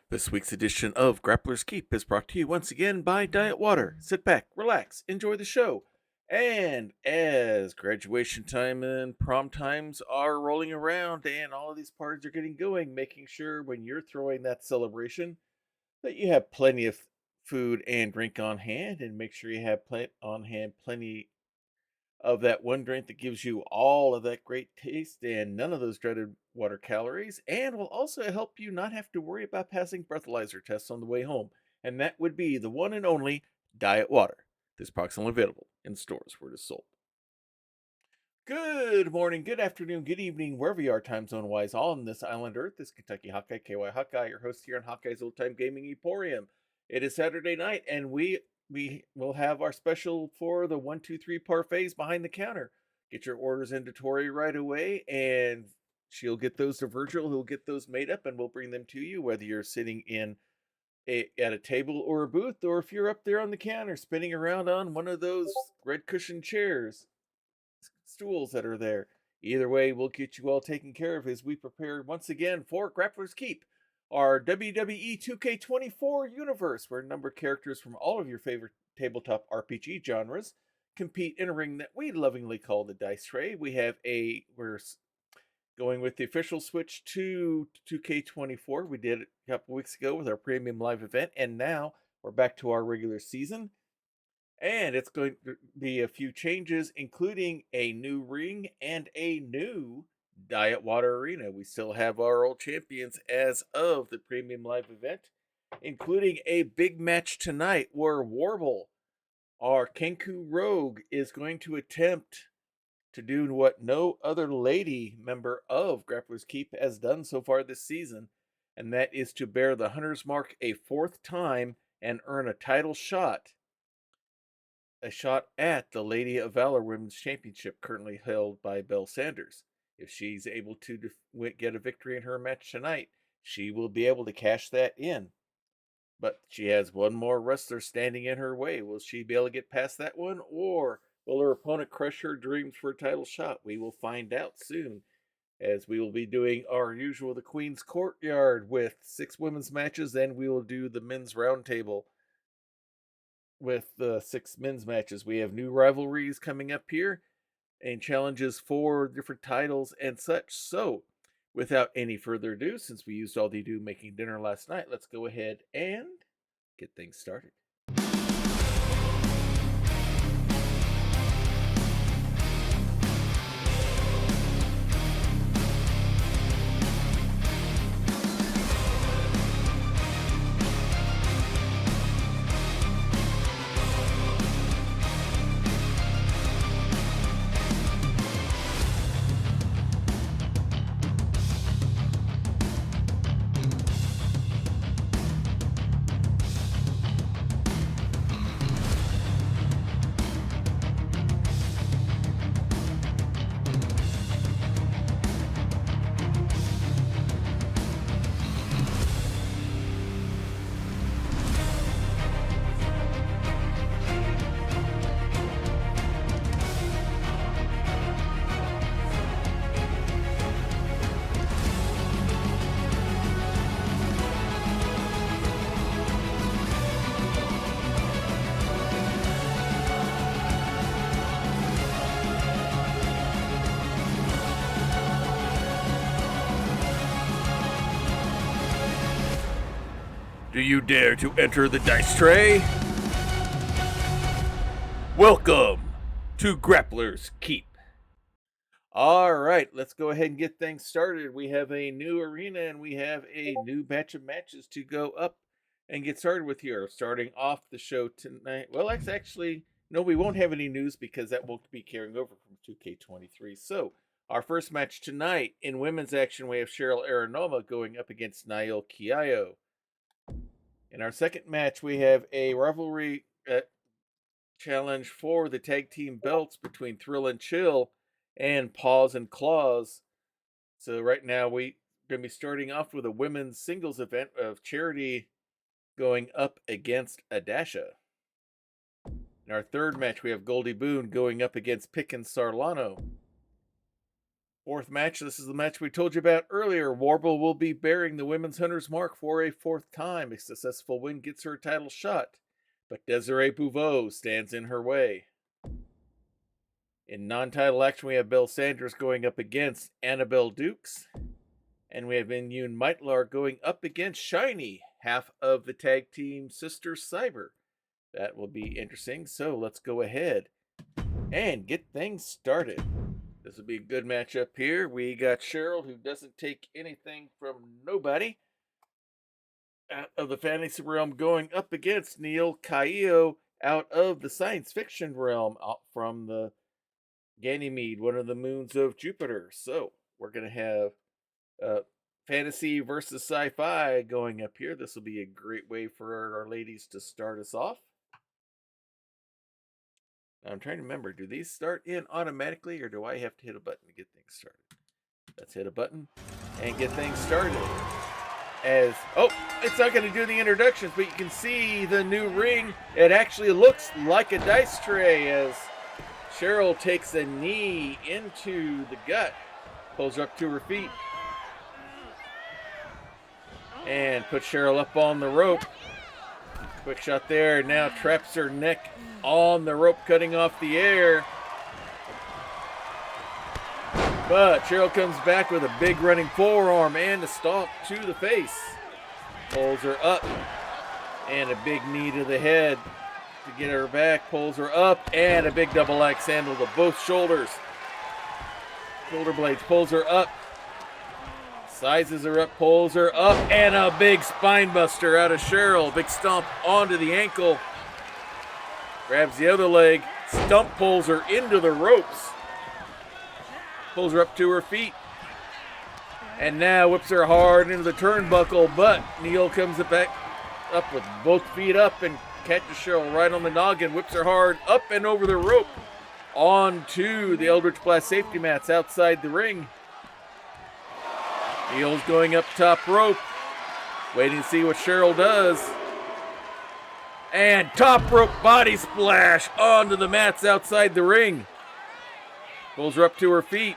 This week's edition of Grappler's Keep is brought to you once again by Diet Water. Sit back, relax, enjoy the show. And as graduation time and prom times are rolling around and all of these parties are getting going, making sure when you're throwing that celebration that you have plenty of food and drink on hand, and make sure you have on hand plenty of that one drink that gives you all of that great taste and none of those dreaded water calories, and will also help you not have to worry about passing breathalyzer tests on the way home. And that would be the one and only Diet Water. This product's only available in stores where it is sold. Good morning, good afternoon, good evening, wherever you are time zone wise on this island Earth. This is Kentucky Hawkeye, KY Hawkeye, your host here on Hawkeye's Old Time Gaming Emporium. It is Saturday night, and we will have our special for the 1, 2, 3 parfaits behind the counter. Get your orders into Tori right away, and she'll get those to Virgil, who'll get those made up, and we'll bring them to you, whether you're sitting at a table or a booth, or if you're up there on the counter spinning around on one of those red cushion chairs, stools that are there. Either way, we'll get you all taken care of as we prepare once again for Grappler's Keep, our WWE 2K24 universe, where a number of characters from all of your favorite tabletop RPG genres compete in a ring that we lovingly call the Dice Tray. We're going with the official switch to 2K24. We did it a couple weeks ago with our premium live event, and now we're back to our regular season. And it's going to be a few changes, including a new ring and a new Diet Water Arena. We still have our old champions as of the Premium Live event, including a big match tonight where Warble, our Kenku Rogue, is going to attempt to do what no other lady member of Grappler's Keep has done so far this season, and that is to bear the Hunter's Mark a fourth time and earn a title shot at the Lady of Valor Women's Championship, currently held by Belle Sanders. If she's able to get a victory in her match tonight, she will be able to cash that in. But she has one more wrestler standing in her way. Will she be able to get past that one, or will her opponent crush her dreams for a title shot? We will find out soon, as we will be doing our usual The Queen's Courtyard with 6 women's matches. Then we will do the men's roundtable with the 6 men's matches. We have new rivalries coming up here and challenges for different titles and such. So, without any further ado, since we used all the ado making dinner last night, let's go ahead and get things started. Do you dare to enter the dice tray? Welcome to Grappler's Keep. All right, let's go ahead and get things started. We have a new arena and we have a new batch of matches to go up and get started with here. Starting off the show tonight. Well, actually, no, we won't have any news because that won't be carrying over from 2K23. So, our first match tonight in women's action, we have Cheryl Aronova going up against Nail Kiayo. In our second match, we have a rivalry challenge for the tag team belts between Thrill and Chill and Paws and Claws. So right now we're going to be starting off with a women's singles event of Charity going up against Adasha. In our third match, we have Goldie Boone going up against Pick and Sarlano. Fourth match. This is the match we told you about earlier. Warble will be bearing the Women's Hunter's Mark for a fourth time. A successful win gets her a title shot, but Desiree Bouveau stands in her way. In non-title action, we have Belle Sanders going up against Annabelle Dukes. And we have Inyun Maitlar going up against Shiny, half of the tag team Sisters Cyber. That will be interesting. So let's go ahead and get things started. This will be a good matchup here. We got Cheryl, who doesn't take anything from nobody, out of the fantasy realm, going up against Neil Caillo out of the science fiction realm, out from the Ganymede, one of the moons of Jupiter. So we're going to have fantasy versus sci-fi going up here. This will be a great way for our ladies to start us off. I'm trying to remember, do these start in automatically, or do I have to hit a button to get things started? Let's hit a button and get things started. It's not going to do the introductions, but you can see the new ring. It actually looks like a dice tray as Cheryl takes a knee into the gut, pulls her up to her feet, and puts Cheryl up on the rope. Quick shot there, now traps her neck on the rope, cutting off the air. But Cheryl comes back with a big running forearm and a stomp to the face. Pulls her up, and a big knee to the head to get her back. Pulls her up, and a big double axe handle to both shoulders. Shoulder blades, pulls her up. Sizes her up, pulls her up, and a big spine buster out of Cheryl. Big stomp onto the ankle. Grabs the other leg, stump pulls her into the ropes. Pulls her up to her feet. And now whips her hard into the turnbuckle, but Neil comes back up with both feet up and catches Cheryl right on the noggin. Whips her hard up and over the rope onto the Eldritch Blast safety mats outside the ring. Neil's going up top rope, waiting to see what Cheryl does. And top rope body splash onto the mats outside the ring. Pulls her up to her feet.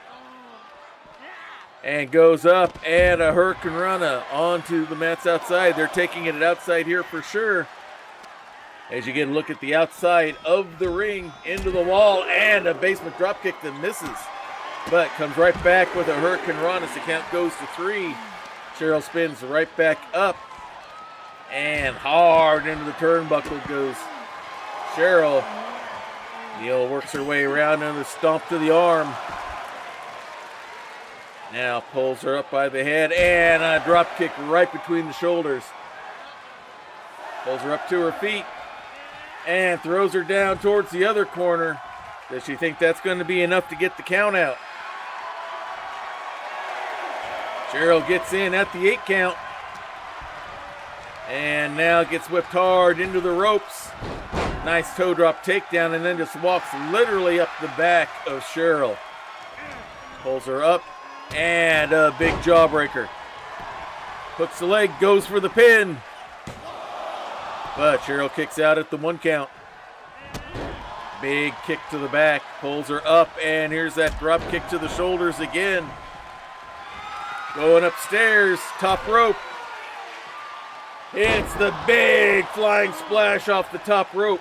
And goes up, and a Hurricane Rana onto the mats outside. They're taking it outside here for sure. As you get a look at the outside of the ring, into the wall, and a basement dropkick that misses. But comes right back with a Hurricane Rana as the count goes to 3. Cheryl spins right back up. And hard into the turnbuckle goes Cheryl. Neil works her way around and a stomp to the arm. Now pulls her up by the head and a drop kick right between the shoulders. Pulls her up to her feet and throws her down towards the other corner. Does she think that's going to be enough to get the count out? Cheryl gets in at the 8 count. And now gets whipped hard into the ropes. Nice toe drop takedown, and then just walks literally up the back of Cheryl. Pulls her up, and a big jawbreaker. Hooks the leg, goes for the pin. But Cheryl kicks out at the 1 count. Big kick to the back, pulls her up, and here's that drop kick to the shoulders again. Going upstairs, top rope. It's the big flying splash off the top rope.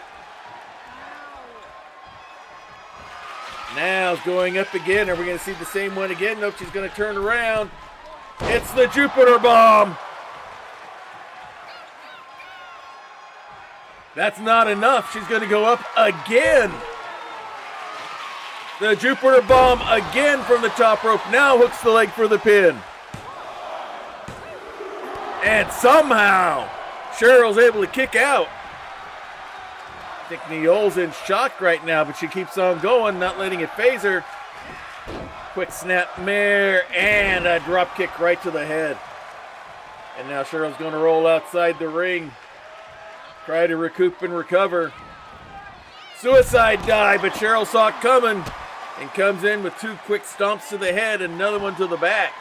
Now going up again. Are we going to see the same one again? Nope, she's going to turn around. It's the Jupiter Bomb. That's not enough. She's going to go up again. The Jupiter Bomb again from the top rope. Now hooks the leg for the pin. And somehow, Cheryl's able to kick out. I think Neil's in shock right now, but she keeps on going, not letting it phase her. Quick snap mare, and a drop kick right to the head. And now Cheryl's going to roll outside the ring. Try to recoup and recover. Suicide dive, but Cheryl saw it coming and comes in with 2 quick stomps to the head, another one to the back.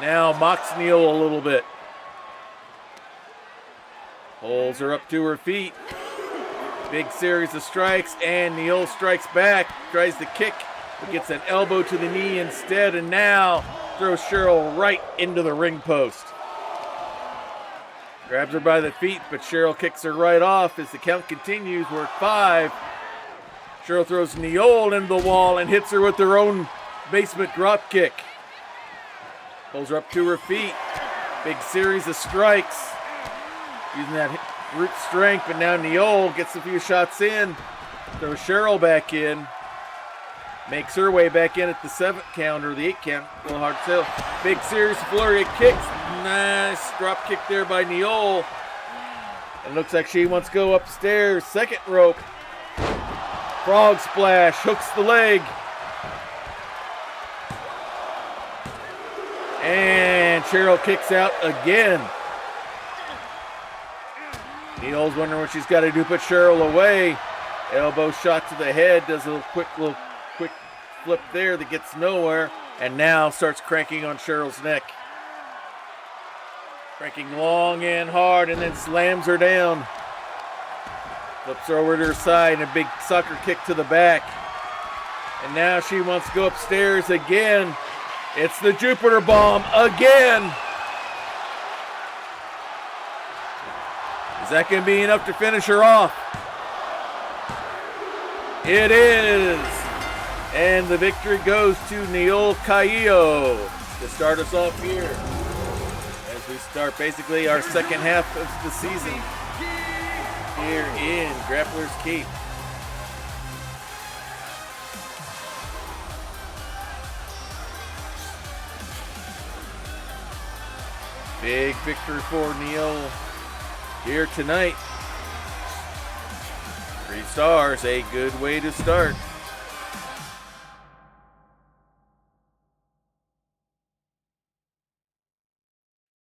Now mocks Neil a little bit. Pulls her up to her feet. Big series of strikes, and Neil strikes back. Tries to kick but gets an elbow to the knee instead, and now throws Cheryl right into the ring post. Grabs her by the feet, but Cheryl kicks her right off as the count continues. We're at 5. Cheryl throws Neol into the wall and hits her with her own basement drop kick. Pulls her up to her feet. Big series of strikes. Using that root strength, but now Neol gets a few shots in. Throws Cheryl back in. Makes her way back in at the 7th count, or the 8th count. A little hard to tell. Big series flurry of kicks. Nice drop kick there by Neol. It looks like she wants to go upstairs. 2nd rope. Frog splash. Hooks the leg. And Cheryl kicks out again. Neol's wondering what she's got to do to put Cheryl away. Elbow shot to the head. Does a quick flip there that gets nowhere. And now starts cranking on Cheryl's neck. Cranking long and hard, and then slams her down. Flips her over to her side, and a big sucker kick to the back. And now she wants to go upstairs again. It's the Jupiter Bomb again. Is that going to be enough to finish her off? It is. And the victory goes to Neol Caillo to start us off here. As we start basically our second half of the season here in Grappler's Keep. Big victory for Neol here tonight. 3 stars, a good way to start.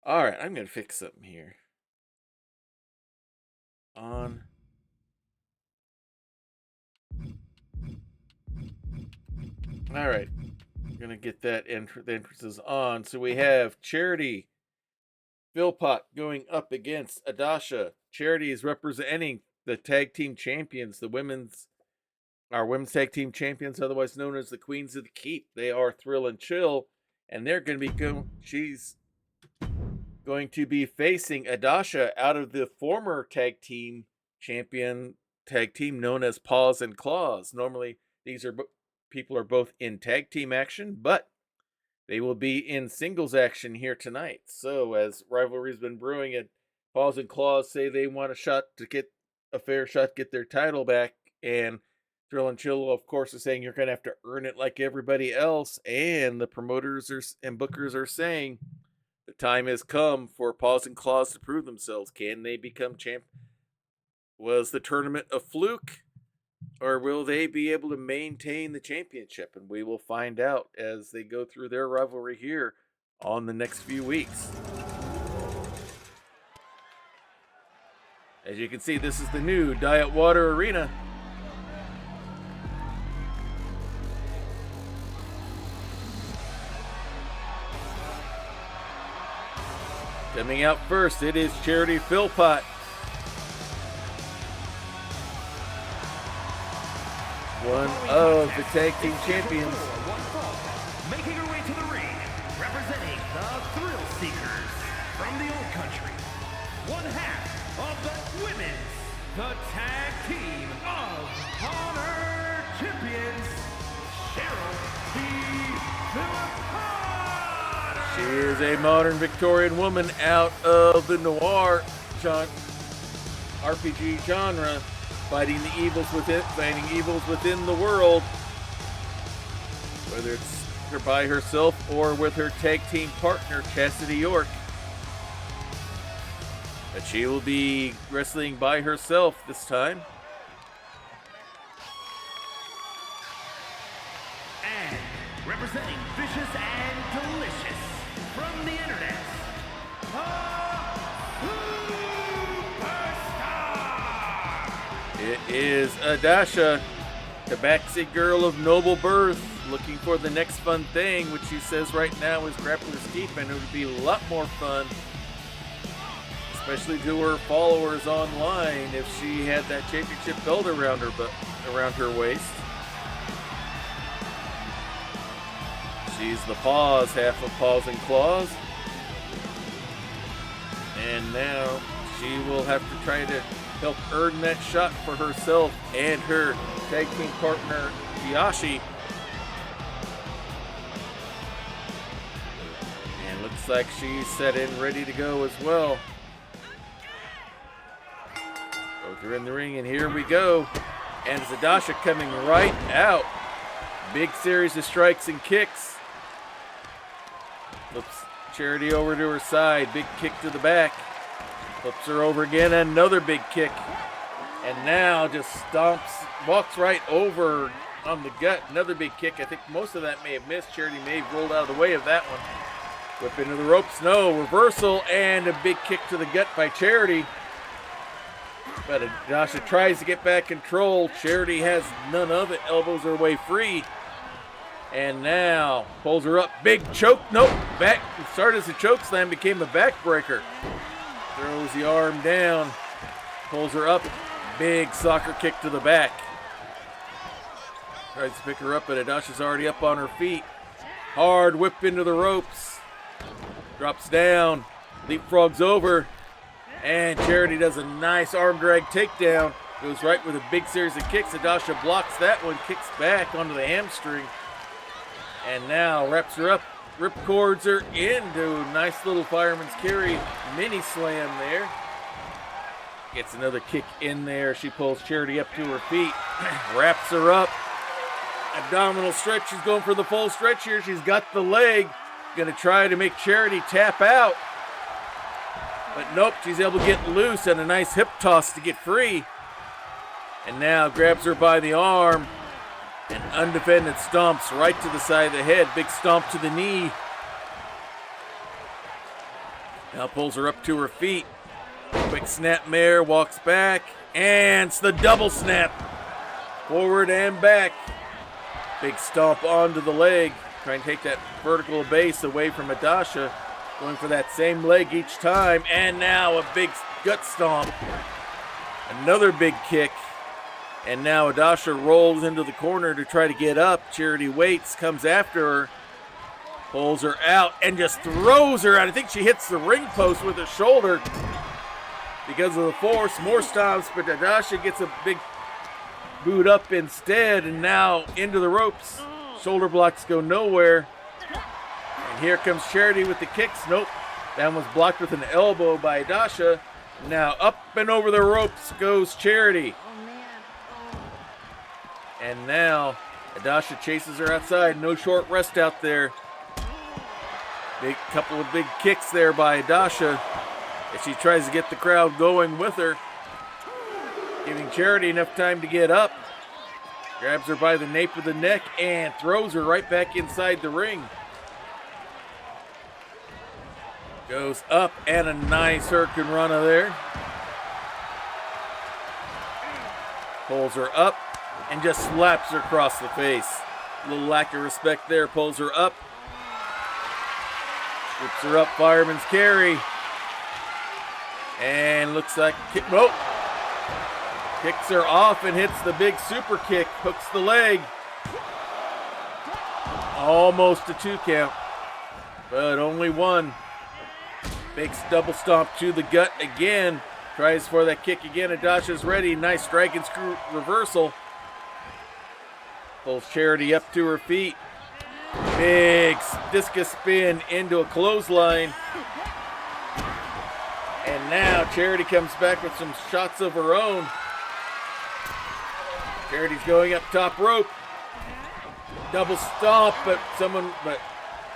All right, I'm going to fix something here. On. All right, I'm going to get that the entrances on. So we have Charity Philpott going up against Adasha. Charity is representing the tag team champions, our women's tag team champions, otherwise known as the Queens of the Keep. They are Thrill and Chill, and they're going to be she's going to be facing Adasha out of the former tag team champion tag team known as Paws and Claws. Normally, these people are both in tag team action, but they will be in singles action here tonight. So, as rivalry's been brewing, and Paws and Claws say they want a fair shot, get their title back, and Thrill and Chill, of course, is saying you're going to have to earn it like everybody else, and the promoters and bookers are saying the time has come for Paws and Claws to prove themselves. Can they become champ? Was the tournament a fluke? Or will they be able to maintain the championship? And we will find out as they go through their rivalry here on the next few weeks. As you can see, this is the new Diet Water Arena. Coming out first, it is Charity Philpott. One of the tag team champions. Making her way to the ring, representing the Thrill Seekers from the old country. One half of the women's, the tag team of Honor Champions, Cheryl Philpott. She is a modern Victorian woman out of the noir RPG genre. Fighting evils within the world, whether it's her by herself or with her tag team partner Chastity York. But she will be wrestling by herself this time. And representing vicious and delicious from the internet, it is Adasha, Tabaxi girl of noble birth, looking for the next fun thing, which she says right now is Grappler's Keep, and it would be a lot more fun, especially to her followers online, if she had that championship belt around her waist. She's the paws, half of paws and claws. And now she will have to try to help earn that shot for herself and her tag team partner, Kiyoshi. And looks like she's set in, ready to go as well. Both are in the ring, and here we go. And Zadasha coming right out. Big series of strikes and kicks. Flips Charity over to her side. Big kick to the back. Flips her over again. Another big kick. And now just stomps, walks right over on the gut. Another big kick. I think most of that may have missed. Charity may have rolled out of the way of that one. Whip into the ropes. No. Reversal and a big kick to the gut by Charity. But Adasha tries to get back control. Charity has none of it. Elbows her way free. And now pulls her up. Big choke. Nope. Back. Started as a choke slam. Became a backbreaker. Throws the arm down. Pulls her up. Big soccer kick to the back. Tries to pick her up, but Adasha's already up on her feet. Hard whip into the ropes. Drops down. Leapfrogs over. And Charity does a nice arm drag takedown. Goes right with a big series of kicks. Adasha blocks that one. Kicks back onto the hamstring. And now wraps her up. Ripcords her into a nice little fireman's carry mini slam there. Gets another kick in there. She pulls Charity up to her feet. Wraps her up. Abdominal stretch. She's going for the full stretch here. She's got the leg. Going to try to make Charity tap out. But nope, she's able to get loose and a nice hip toss to get free. And now grabs her by the arm. And undefended stomps right to the side of the head. Big stomp to the knee. Now pulls her up to her feet. Quick snap mare, walks back. And it's the double snap. Forward and back. Big stomp onto the leg. Trying to take that vertical base away from Adasha. Going for that same leg each time. And now a big gut stomp. Another big kick. And now Adasha rolls into the corner to try to get up. Charity waits, comes after her. Pulls her out and just throws her out. I think she hits the ring post with her shoulder because of the force. More stomps, but Adasha gets a big boot up instead. And now into the ropes. Shoulder blocks go nowhere. And here comes Charity with the kicks. Nope. That one was blocked with an elbow by Adasha. Now up and over the ropes goes Charity. And now Adasha chases her outside. No short rest out there. Big couple of big kicks there by Adasha as she tries to get the crowd going with her. Giving Charity enough time to get up. Grabs her by the nape of the neck and throws her right back inside the ring. Goes up and a nice hurricane runner there. Pulls her up and just slaps her across the face. A little lack of respect there. Pulls her up. Whips her up, fireman's carry. And looks like, nope. Kicks her off and hits the big super kick. Hooks the leg. Almost a 2 count, but only one. Big double stomp to the gut again. Tries for that kick again. Adasha's ready. Nice dragon screw reversal. Pulls Charity up to her feet. Big discus spin into a clothesline. And now Charity comes back with some shots of her own. Charity's going up top rope. Double stomp, but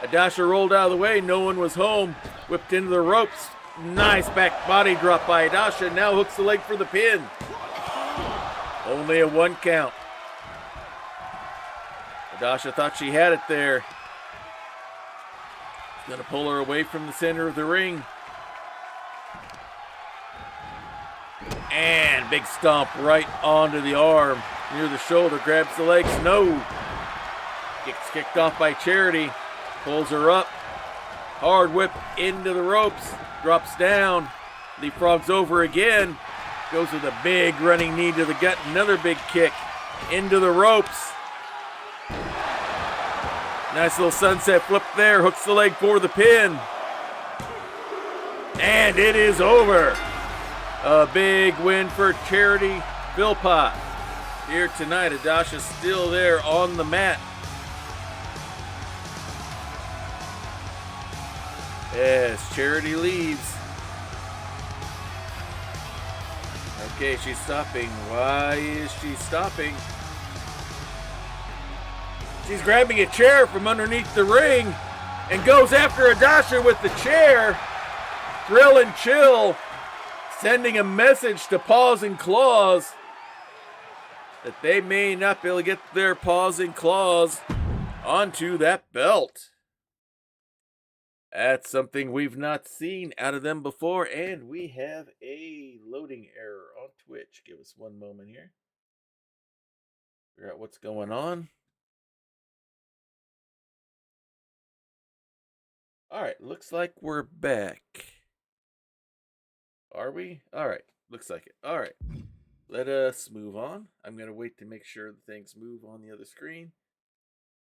Adasha rolled out of the way. No one was home. Whipped into the ropes. Nice back body drop by Adasha. Now hooks the leg for the pin. Only a 1 count. Adasha thought she had it there. Gonna pull her away from the center of the ring. And big stomp right onto the arm. Near the shoulder, grabs the legs. No. Gets kicked off by Charity. Pulls her up. Hard whip into the ropes. Drops down. Leapfrogs over again. Goes with a big running knee to the gut. Another big kick into the ropes. Nice little sunset flip there. Hooks the leg for the pin. And it is over. A big win for Charity Philpott. Here tonight, Adasha's still there on the mat. As Charity leaves. Okay, she's stopping. Why is she stopping? She's grabbing a chair from underneath the ring and goes after Adasha with the chair. Thrill and Chill sending a message to Paws and Claws that they may not be able to get their paws and claws onto that belt. That's something we've not seen out of them before, and we have a loading error on Twitch. Give us one moment here. Figure out what's going on. All right, looks like we're back. Are we? All right, looks like it. All right, let us move on. I'm going to wait to make sure that things move on the other screen.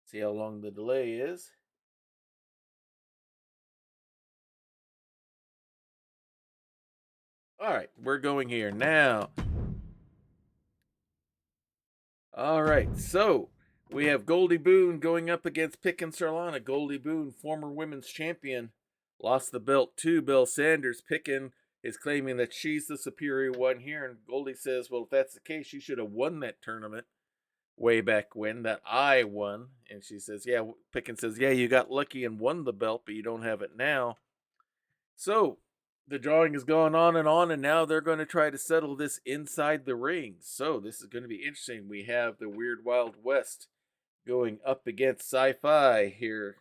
See how long the delay is. All right, we're going here now. All right, so we have Goldie Boone going up against Pickens Sarlana. Goldie Boone, former women's champion, lost the belt to Bill Sanders. Picken is claiming that she's the superior one here, and Goldie says, well, if that's the case, you should have won that tournament way back when, that I won. And she says, yeah, Pickens says, yeah, you got lucky and won the belt, but you don't have it now. So the drawing has gone on, and now they're going to try to settle this inside the ring. So this is going to be interesting. We have the Weird Wild West going up against Sci-Fi here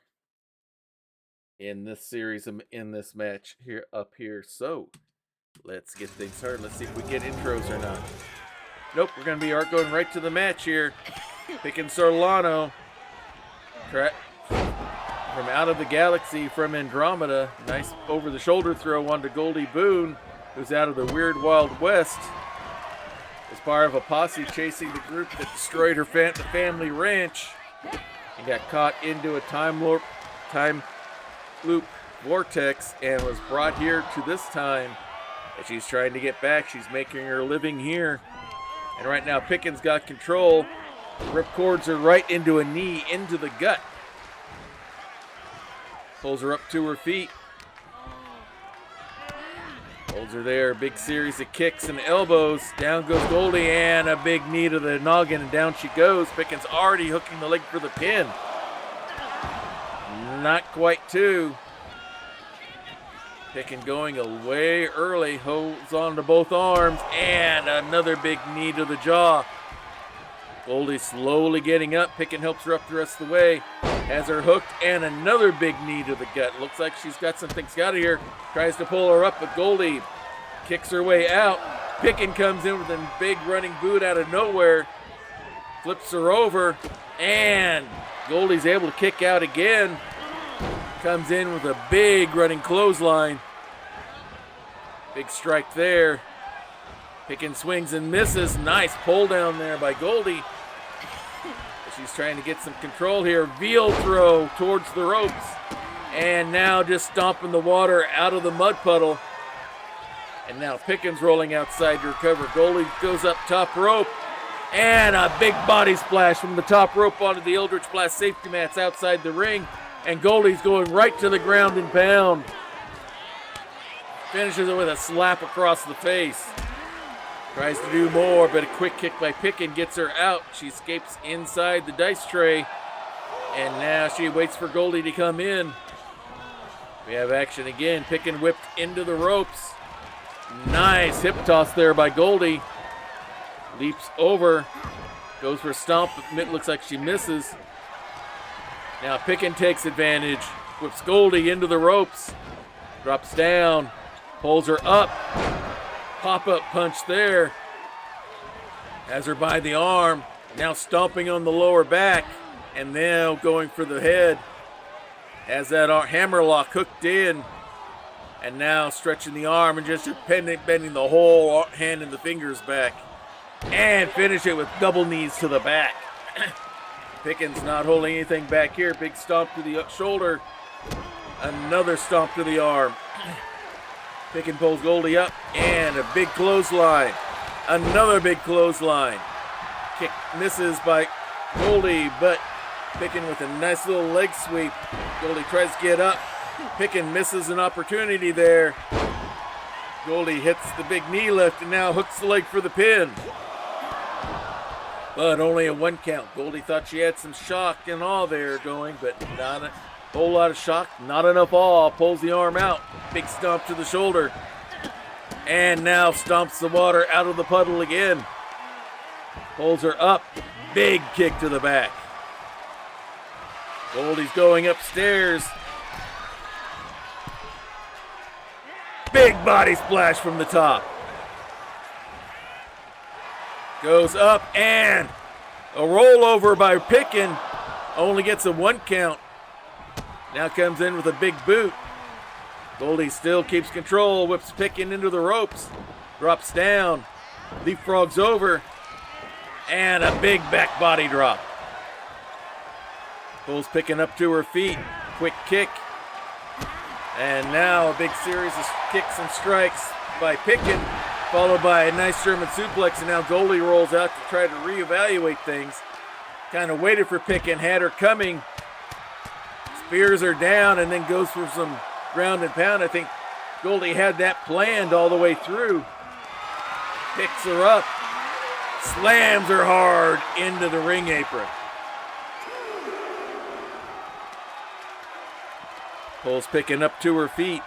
in this series, in this match here up here. So let's get things started. Let's see if we get intros or not. Nope, we're going to be going right to the match here. Picking Solano from out of the galaxy from Andromeda. Nice over-the-shoulder throw onto Goldie Boone, who's out of the Weird Wild West. As part of a posse chasing the group that destroyed her the family ranch. And got caught into a time loop vortex and was brought here to this time. As she's trying to get back, she's making her living here. And right now, Pickens got control. Rip cords her right into a knee, into the gut. Pulls her up to her feet. Holds her there. Big series of kicks and elbows. Down goes Goldie, and a big knee to the noggin, and down she goes. Pickens already hooking the leg for the pin. Not quite two. Pickens going away early. Holds on to both arms, and another big knee to the jaw. Goldie slowly getting up. Pickens helps her up the rest of the way. Has her hooked, and another big knee to the gut. Looks like she's got some things out of here. Tries to pull her up, but Goldie kicks her way out. Pickens comes in with a big running boot out of nowhere. Flips her over, and Goldie's able to kick out again. Comes in with a big running clothesline. Big strike there. Pickens swings and misses. Nice pull down there by Goldie. She's trying to get some control here. Veal throw towards the ropes. And now just stomping the water out of the mud puddle. And now Pickens rolling outside to recover. Goldie goes up top rope. And a big body splash from the top rope onto the Eldritch Blast safety mats outside the ring. And Goldie's going right to the ground and pound. Finishes it with a slap across the face. Tries to do more, but a quick kick by Pickens gets her out. She escapes inside the dice tray. And now she waits for Goldie to come in. We have action again. Pickens whipped into the ropes. Nice hip toss there by Goldie. Leaps over. Goes for a stomp. It looks like she misses. Now Pickens takes advantage. Whips Goldie into the ropes. Drops down. Pulls her up. Pop-up punch there. Has her by the arm. Now stomping on the lower back. And now going for the head. Has that hammerlock hooked in. And now stretching the arm and just bending the whole hand and the fingers back. And finish it with double knees to the back. Pickens not holding anything back here. Big stomp to the shoulder. Another stomp to the arm. Pickens pulls Goldie up, and a big clothesline. Another big clothesline. Kick misses by Goldie, but Pickens with a nice little leg sweep. Goldie tries to get up. Pickens misses an opportunity there. Goldie hits the big knee lift and now hooks the leg for the pin. But only a 1 count. Goldie thought she had some shock and awe there going, but not a whole lot of shock, not enough awe. Pulls the arm out. Big stomp to the shoulder. And now stomps the water out of the puddle again. Pulls her up. Big kick to the back. Goldie's going upstairs. Big body splash from the top. Goes up and a rollover by Pickens. Only gets a 1 count. Now comes in with a big boot. Goldie still keeps control. Whips Pickens into the ropes. Drops down. Leapfrogs over. And a big back body drop. Pulls Pickens up to her feet. Quick kick. And now a big series of kicks and strikes by Pickens, followed by a nice German suplex, and now Goldie rolls out to try to reevaluate things. Kind of waited for Pickens, had her coming, spears her down, and then goes for some ground and pound. I think Goldie had that planned all the way through. Picks her up, slams her hard into the ring apron. Pulls Pickens up to her feet.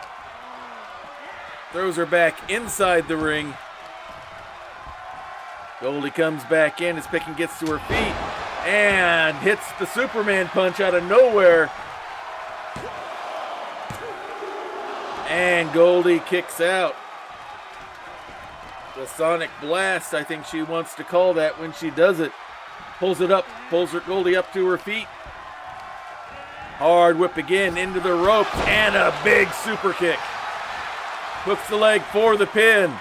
Throws her back inside the ring. Goldie comes back in as Pickens gets to her feet and hits the Superman punch out of nowhere. And Goldie kicks out. The Sonic Blast, I think she wants to call that when she does it. Pulls it up, pulls her Goldie up to her feet. Hard whip again into the ropes and a big super kick. Hooks the leg for the pin.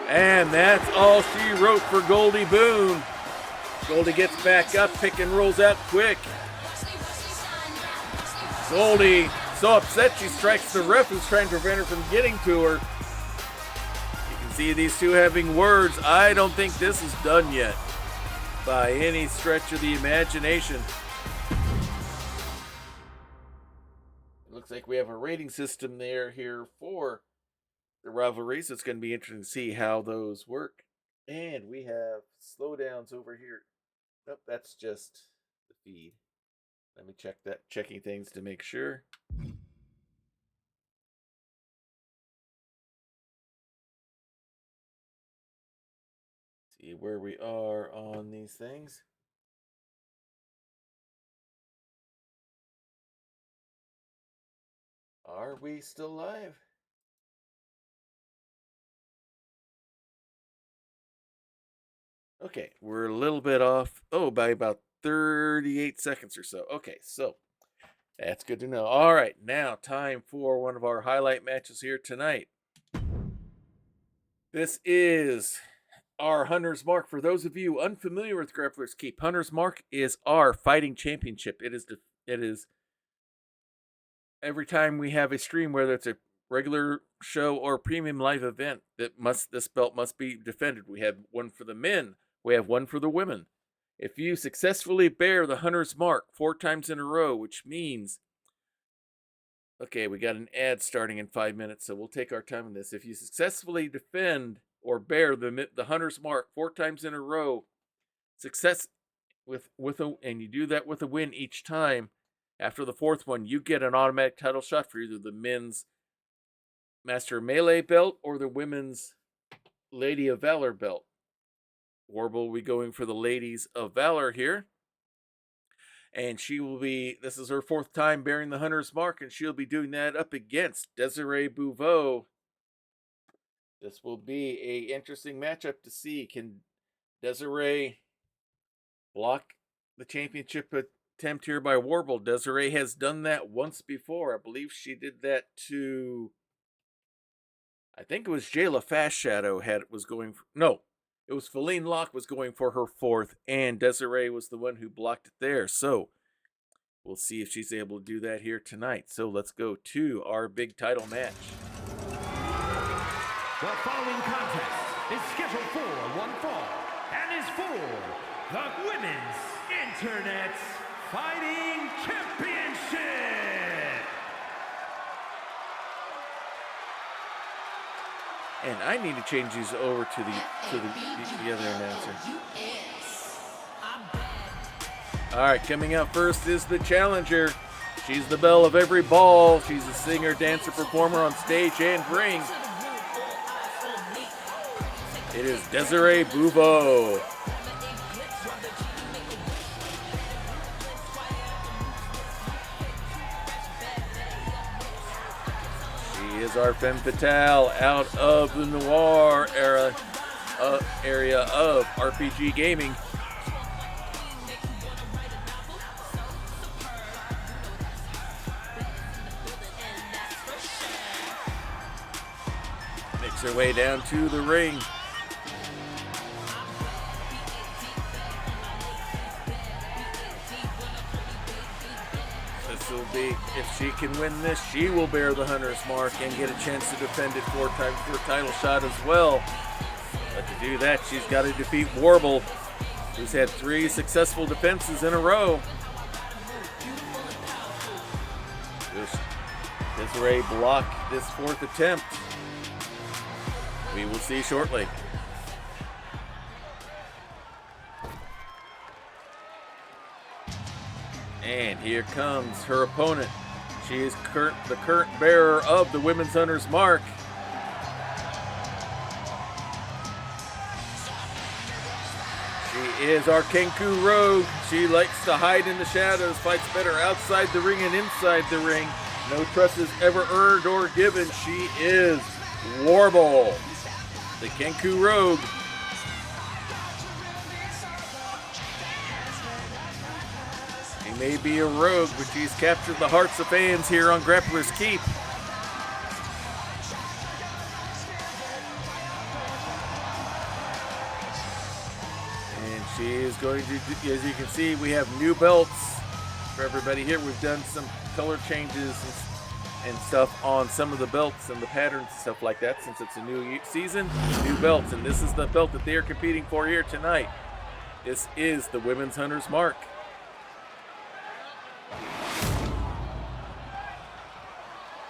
And that's all she wrote for Goldie Boone. Goldie gets back up, Pickens rolls out quick. Goldie so upset she strikes the ref who's trying to prevent her from getting to her. You can see these two having words. I don't think this is done yet by any stretch of the imagination. It looks like we have a rating system here for the rivalries. It's going to be interesting to see how those work. And we have slowdowns over here. Nope, that's just the feed. Let me check that, checking things to make sure. See where we are on these things. Are we still live? Okay, we're a little bit off. Oh, by about 38 seconds or so. Okay, so that's good to know. All right, now time for one of our highlight matches here tonight. This is our Hunter's Mark. For those of you unfamiliar with Grappler's Keep, Hunter's Mark is our fighting championship. It is every time we have a stream, whether it's a regular show or premium live event, this belt must be defended. We have one for the men. We have one for the women. If you successfully bear the Hunter's Mark 4 times in a row, which means, okay, we got an ad starting in 5 minutes, so we'll take our time on this. If you successfully defend or bear the Hunter's Mark 4 times in a row, and you do that with a win each time, after the 4th one, you get an automatic title shot for either the men's Master Melee belt or the women's Lady of Valor belt. Warble will be going for the Ladies of Valor here. And this is her 4th time bearing the Hunter's Mark, and she'll be doing that up against Desiree Bouveau. This will be an interesting matchup to see. Can Desiree block the championship attempt here by Warble? Desiree has done that once before. I believe she did that to, I think it was Jayla Fast Shadow It was Feline Locke was going for her 4th, and Desiree was the one who blocked it there. So we'll see if she's able to do that here tonight. So let's go to our big title match. The following contest is scheduled for one fall and is for the Women's Internet Fighting Championship. And I need to change these over to the other announcer. All right, coming out first is the challenger. She's the belle of every ball. She's a singer, dancer, performer on stage and ring. It is Desiree Buvo. She is our femme fatale out of the noir area of RPG gaming. Makes her way down to the ring. This will be, if she can win this, she will bear the Hunter's mark and get a chance to defend it 4 times for a title shot as well. But to do that, she's got to defeat Warble, who's had 3 successful defenses in a row. Desiree blocked this 4th attempt. We will see shortly. And here comes her opponent. She is the current bearer of the Women's Hunter's Mark. She is our Kenku Rogue. She likes to hide in the shadows, fights better outside the ring and inside the ring. No trust is ever earned or given. She is Warble, the Kenku Rogue. She may be a rogue, but she's captured the hearts of fans here on Grappler's Keep. And she is going to, as you can see, we have new belts for everybody here. We've done some color changes and stuff on some of the belts and the patterns and stuff like that since it's a new season, new belts. And this is the belt that they are competing for here tonight. This is the Women's Hunter's Mark.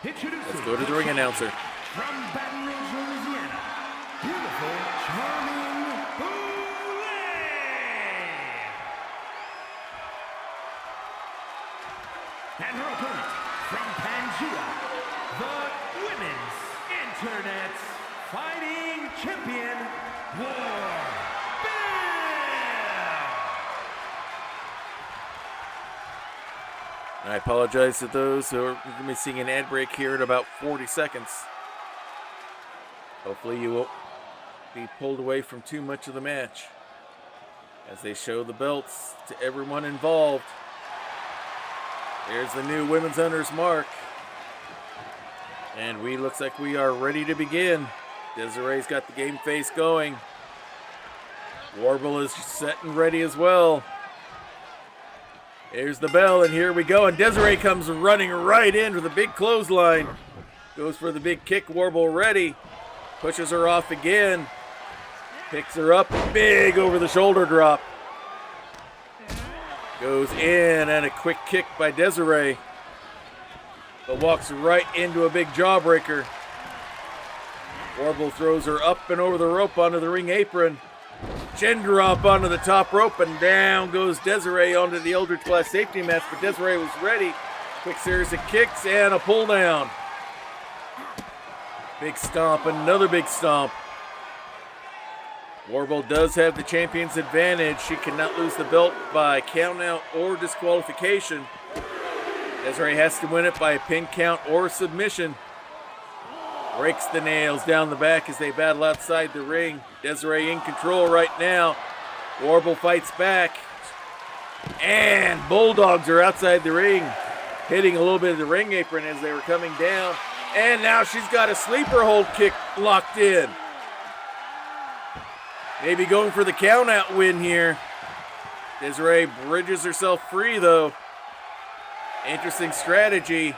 Let's go to the ring announcer. From Baton Rouge, Louisiana, beautiful, charming Boulay. And her opponent from Pangea, the Women's Internet Fighting Champion, Warble. I apologize to those who are going to be seeing an ad break here in about 40 seconds. Hopefully you won't be pulled away from too much of the match as they show the belts to everyone involved. Here's the new Women's Hunter's Mark. And looks like we are ready to begin. Desiree's got the game face going. Warble is set and ready as well. Here's the bell, and here we go. And Desiree comes running right in with a big clothesline. Goes for the big kick. Warble ready. Pushes her off again. Picks her up. Big over the shoulder drop. Goes in, and a quick kick by Desiree. But walks right into a big jawbreaker. Warble throws her up and over the rope onto the ring apron. Chin drop onto the top rope, and down goes Desiree onto the Eldritch Class safety match, but Desiree was ready. Quick series of kicks and a pull down. Big stomp, another big stomp. Warble does have the champion's advantage. She cannot lose the belt by count out or disqualification. Desiree has to win it by a pin count or submission. Breaks the nails down the back as they battle outside the ring. Desiree in control right now. Warble fights back. And Bulldogs are outside the ring, hitting a little bit of the ring apron as they were coming down. And now she's got a sleeper hold kick locked in. Maybe going for the count-out win here. Desiree bridges herself free, though. Interesting strategy.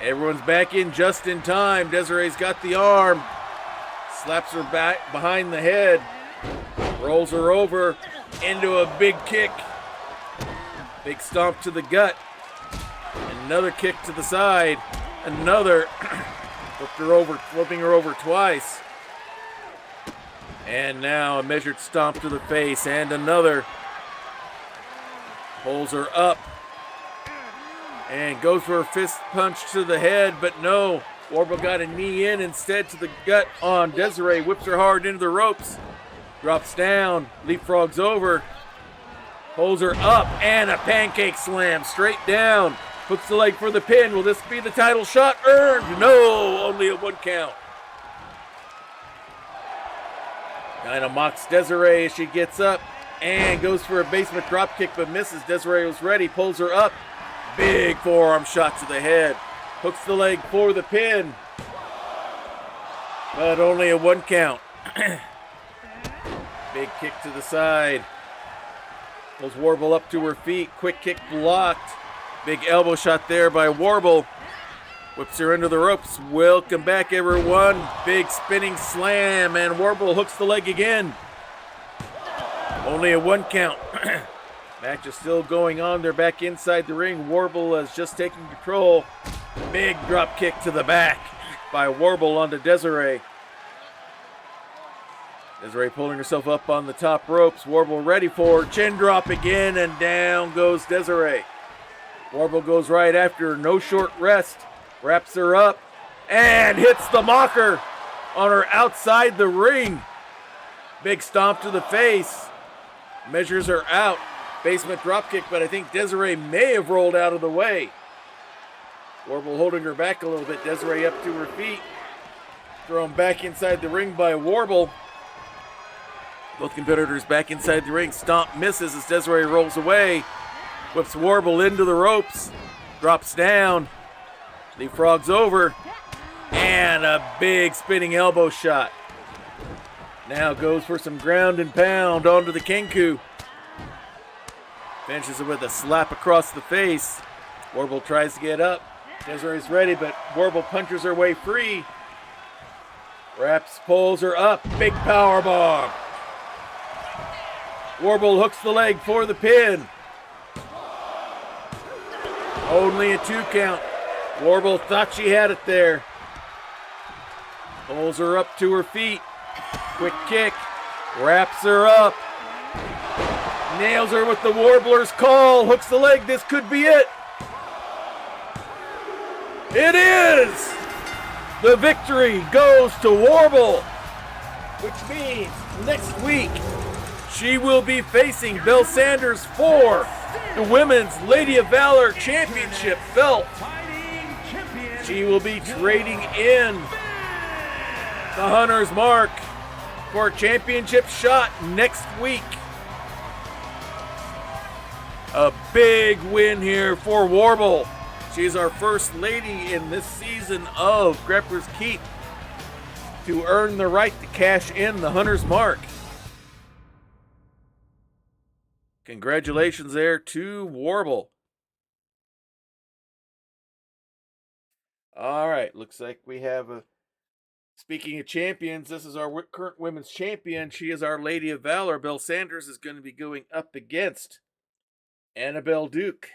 Everyone's back in just in time. Desiree's got the arm. Slaps her back behind the head. Rolls her over into a big kick. Big stomp to the gut. Another kick to the side. Another. Flipping her over twice. And now a measured stomp to the face and another. Pulls her up. And goes for a fist punch to the head, but no. Warble got a knee in instead to the gut on Desiree. Whips her hard into the ropes. Drops down. Leapfrogs over. Pulls her up and a pancake slam straight down. Hooks the leg for the pin. Will this be the title shot earned? No, only a 1 count. Kinda mocks Desiree as she gets up and goes for a basement drop kick but misses. Desiree was ready, pulls her up. Big forearm shot to the head. Hooks the leg for the pin. But only a 1 count. Big kick to the side. Pulls Warble up to her feet. Quick kick blocked. Big elbow shot there by Warble. Whips her into the ropes. Welcome back, everyone. Big spinning slam, and Warble hooks the leg again. Only a 1 count. Match is still going on. They're back inside the ring. Warble has just taken control. Big drop kick to the back by Warble onto Desiree. Desiree pulling herself up on the top ropes. Warble ready for chin drop again, and down goes Desiree. Warble goes right after her. No short rest. Wraps her up and hits the mocker on her outside the ring. Big stomp to the face. Measures her out. Basement dropkick, but I think Desiree may have rolled out of the way. Warble holding her back a little bit. Desiree up to her feet. Thrown back inside the ring by Warble. Both competitors back inside the ring. Stomp misses as Desiree rolls away. Whips Warble into the ropes. Drops down. Leapfrogs over, and a big spinning elbow shot. Now goes for some ground and pound onto the Kenku. Finishes it with a slap across the face. Warble tries to get up. Desiree's ready, but Warble punches her way free. Wraps, pulls her up. Big power bomb. Warble hooks the leg for the pin. Only a 2 count. Warble thought she had it there. Pulls her up to her feet. Quick kick. Wraps her up. Nails her with the Warbler's call. Hooks the leg. This could be it. It is! The victory goes to Warble, which means next week she will be facing Belle Sanders for the Women's Lady of Valor Championship belt. She will be trading in the Hunter's Mark for a championship shot next week. A big win here for Warble. She's our first lady in this season of Grappler's Keep to earn the right to cash in the Hunter's Mark. Congratulations there to Warble. All right, looks like we have a... Speaking of champions, this is our current women's champion. She is our Lady of Valor. Belle Sanders is going to be going up against Annabelle Duke.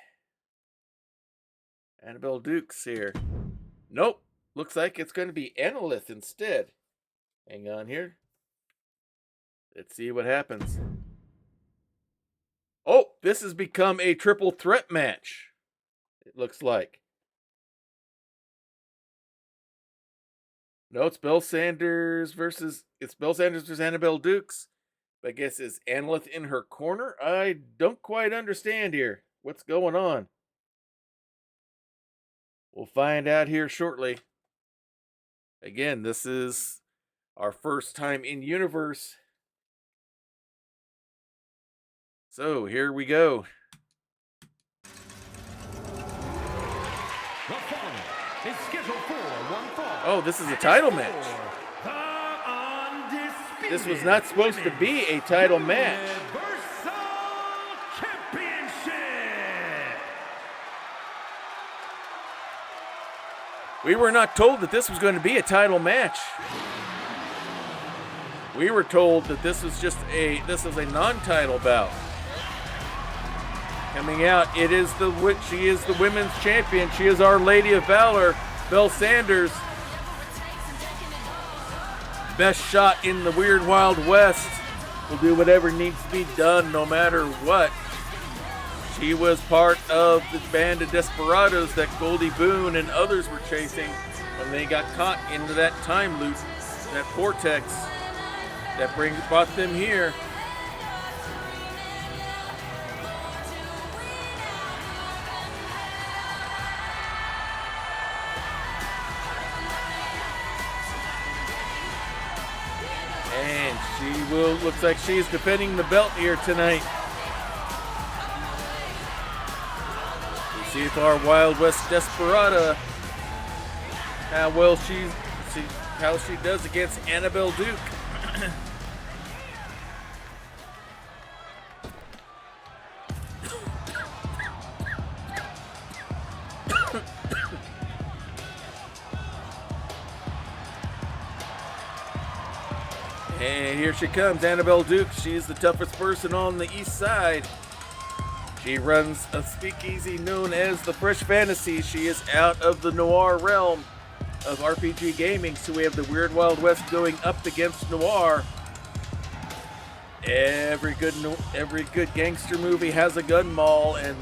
Annabelle Duke's here. Nope, looks like it's going to be Annalith instead. Hang on here. Let's see what happens. Oh, this has become a triple threat match, it looks like. No, it's Belle Sanders versus Annabelle Dukes. I guess is Annalith in her corner? I don't quite understand here. What's going on? We'll find out here shortly. Again, this is our first time in universe. So here we go. The following is scheduled for one fall Oh, this is a title match. This was not supposed to be a title match. We were not told that this was going to be a title match. We were told that this was just a non-title bout. Coming out, she is the women's champion. She is Our Lady of Valor, Belle Sanders. Best shot in the Weird Wild West. Will do whatever needs to be done, no matter what. She was part of the band of desperados that Goldie Boone and others were chasing when they got caught into that time loop, that vortex that brought them here. And looks like she's defending the belt here tonight. See if our Wild West Desperada, how she does against Annabelle Duke. And here she comes, Annabelle Duke. She's the toughest person on the east side. She runs a speakeasy known as the Fresh Fantasy. She is out of the noir realm of RPG gaming, so we have the Weird Wild West going up against noir. Every good gangster movie has a gun mall, and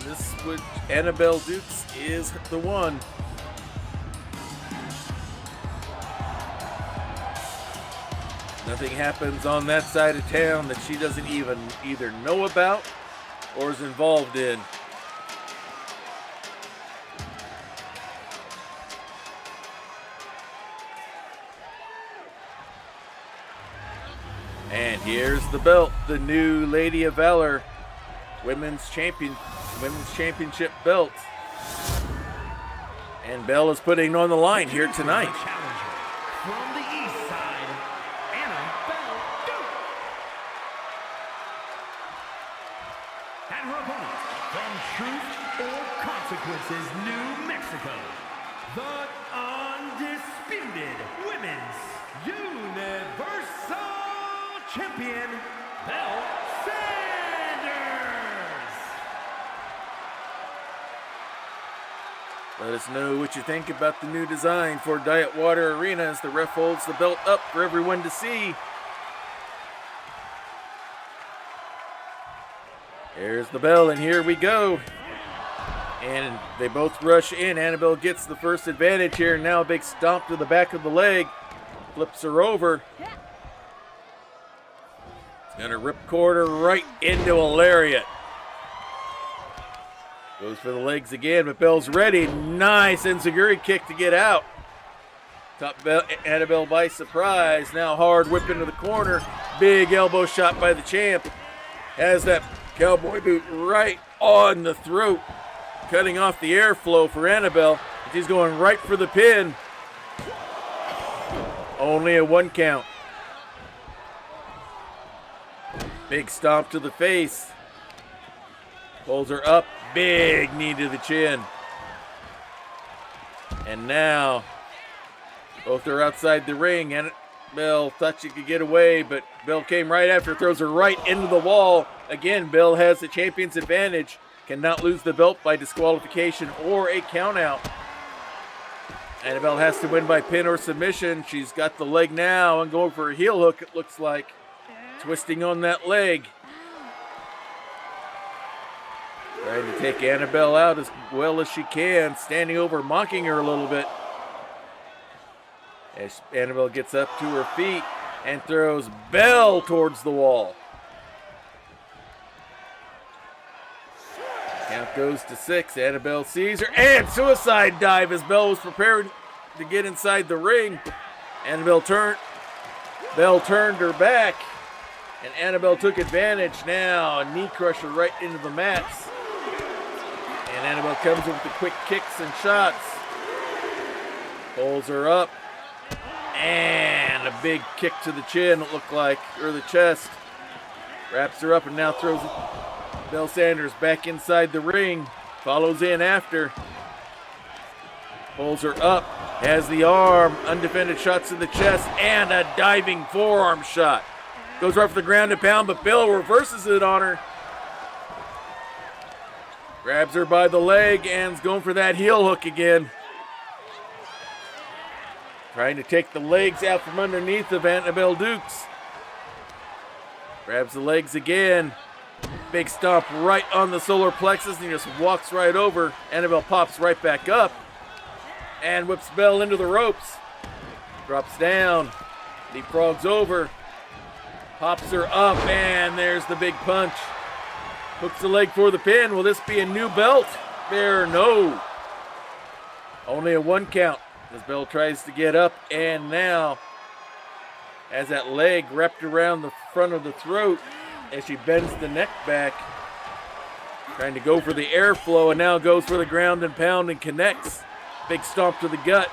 Annabelle Dukes is the one. Nothing happens on that side of town that she doesn't even either know about or is involved in. And here's the belt, the new Lady of Valor women's championship belt. And Belle is putting on the line here tonight. From the east side, Annabelle Duke. And her opponent, from Truth or Consequences, New Mexico, the undisputed Women's Universal Champion, Belle Sanders. Let us know what you think about the new design for Diet Water Arena as the ref holds the belt up for everyone to see. There's the bell, and here we go. And they both rush in. Annabelle gets the first advantage here. Now a big stomp to the back of the leg. Flips her over. It's going to rip quarter right into a lariat. Goes for the legs again, but Belle's ready. Nice enziguri kick to get out. Top Annabelle by surprise. Now hard whip into the corner. Big elbow shot by the champ. Has that cowboy boot right on the throat, cutting off the airflow for Annabelle. She's going right for the pin. Only a 1 count. Big stomp to the face. Pulls her up. Big knee to the chin. And now, both are outside the ring. Annabelle thought she could get away, but Belle came right after, throws her right into the wall. Again, Belle has the champion's advantage. Cannot lose the belt by disqualification or a countout. Annabelle has to win by pin or submission. She's got the leg now and going for a heel hook, it looks like. Twisting on that leg. Trying to take Annabelle out as well as she can. Standing over, mocking her a little bit. As Annabelle gets up to her feet and throws Belle towards the wall. Count goes to 6. Annabelle sees her and suicide dive as Belle was prepared to get inside the ring. Belle turned her back, and Annabelle took advantage. Now a knee crusher right into the mats. And Annabelle comes in with the quick kicks and shots. Pulls her up. And a big kick to the chin, it looked like, or the chest. Wraps her up and now throws Belle Sanders back inside the ring. Follows in after. Pulls her up. Has the arm. Undefended shots to the chest. And a diving forearm shot. Goes right for the ground and pound, but Belle reverses it on her. Grabs her by the leg and's going for that heel hook again. Trying to take the legs out from underneath of Annabelle Dukes. Grabs the legs again. Big stomp right on the solar plexus and he just walks right over. Annabelle pops right back up and whips Belle into the ropes. Drops down. Leapfrogs over. Pops her up and there's the big punch. Hooks the leg for the pin. Will this be a new belt? There, no. Only a 1 count as Belle tries to get up and now has that leg wrapped around the front of the throat as she bends the neck back. Trying to go for the airflow and now goes for the ground and pound and connects. Big stomp to the gut.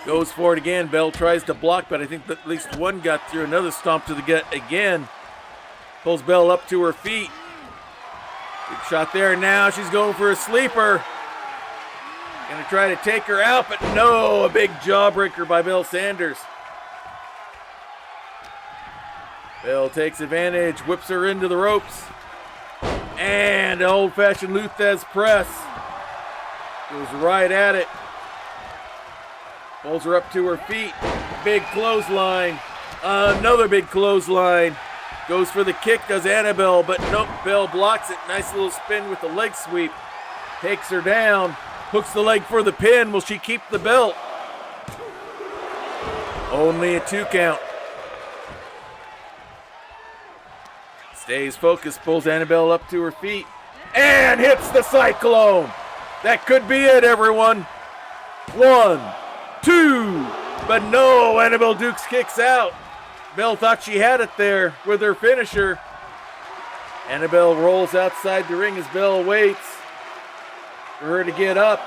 Goes for it again. Belle tries to block, but I think at least one got through. Another stomp to the gut again. Pulls Belle up to her feet. Big shot there. Now she's going for a sleeper. Gonna try to take her out, but no, a big jawbreaker by Belle Sanders. Belle takes advantage, whips her into the ropes. And an old-fashioned Luthez press. Goes right at it. Pulls her up to her feet. Big clothesline. Another big clothesline. Goes for the kick, does Annabelle, but nope, Belle blocks it. Nice little spin with the leg sweep. Takes her down. Hooks the leg for the pin. Will she keep the belt? Only a 2 count. Stays focused, pulls Annabelle up to her feet, and hits the cyclone. That could be it, everyone. 1, 2, but no, Annabelle Dukes kicks out. Belle thought she had it there with her finisher. Annabelle rolls outside the ring as Belle waits for her to get up.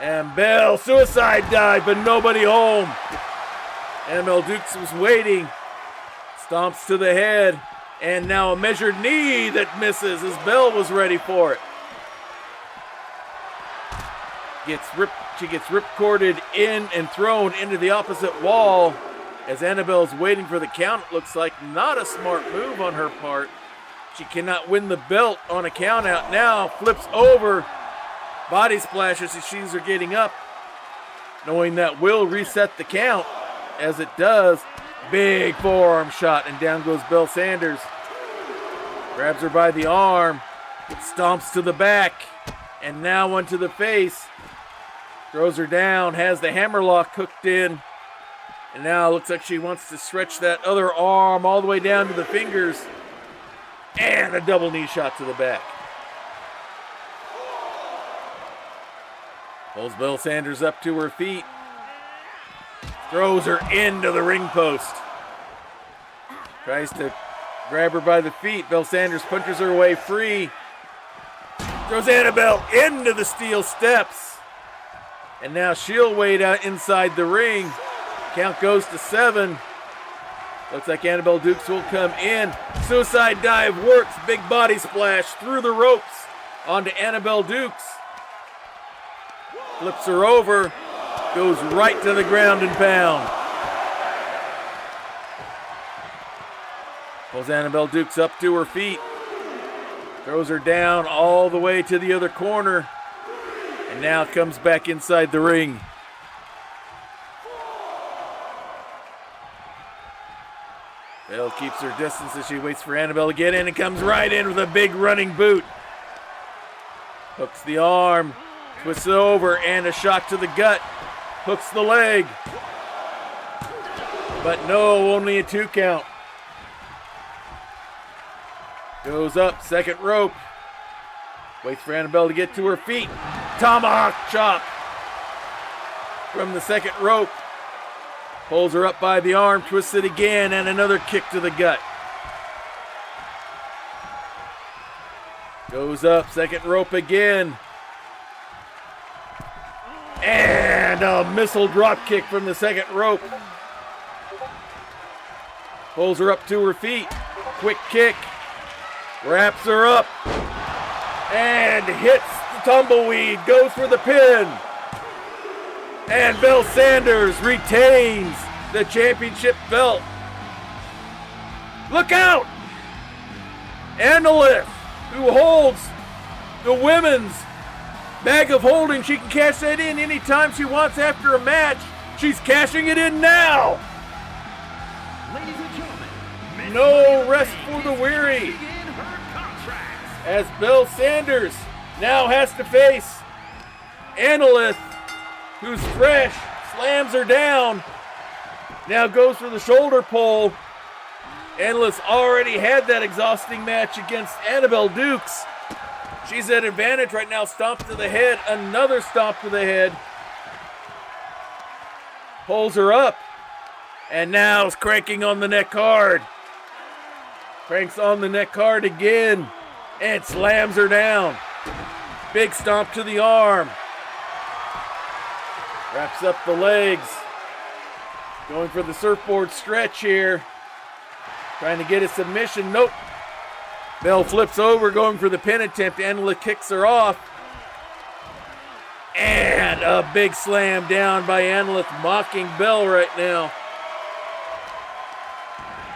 And Belle, suicide dive, but nobody home. Annabelle Dukes was waiting. Stomps to the head. And now a measured knee that misses as Belle was ready for it. She gets ripcorded in and thrown into the opposite wall as Annabelle's waiting for the count. It looks like not a smart move on her part. She cannot win the belt on a count out now. Flips over. Body splashes as she's getting up. Knowing that will reset the count. As it does. Big forearm shot and down goes Belle Sanders. Grabs her by the arm. Stomps to the back. And now one to the face. Throws her down. Has the hammerlock hooked in. And now it looks like she wants to stretch that other arm all the way down to the fingers. And a double knee shot to the back. Pulls Belle Sanders up to her feet. Throws her into the ring post. Tries to grab her by the feet. Belle Sanders punches her away free. Throws Annabelle into the steel steps. And now she'll wait out inside the ring. Count goes to 7. Looks like Annabelle Dukes will come in. Suicide dive works. Big body splash through the ropes onto Annabelle Dukes. Flips her over. Goes right to the ground and pound. Pulls Annabelle Dukes up to her feet. Throws her down all the way to the other corner. And now comes back inside the ring. Belle keeps her distance as she waits for Annabelle to get in and comes right in with a big running boot. Hooks the arm. Twists it over and a shot to the gut. Hooks the leg. But no, only a 2 count. Goes up, second rope. Waits for Annabelle to get to her feet. Tomahawk chop from the second rope. Pulls her up by the arm, twists it again, and another kick to the gut. Goes up, second rope again. And And a missile drop kick from the second rope. Pulls her up to her feet. Quick kick. Wraps her up. And hits the tumbleweed. Goes for the pin. And Belle Sanders retains the championship belt. Look out! Annalith, who holds the women's bag of holding. She can cash that in anytime she wants after a match. She's cashing it in now. Ladies and gentlemen, No rest for the weary. As Belle Sanders now has to face Annalith, who's fresh, slams her down. Now goes for the shoulder pull. Annalith's already had that exhausting match against Annabelle Dukes. She's at advantage right now. Stomp to the head. Another stomp to the head. Pulls her up. And now is cranking on the neck hard. Cranks on the neck hard again. And slams her down. Big stomp to the arm. Wraps up the legs. Going for the surfboard stretch here. Trying to get a submission. Nope. Belle flips over, going for the pin attempt. Annalith kicks her off. And a big slam down by Annalith, mocking Belle right now.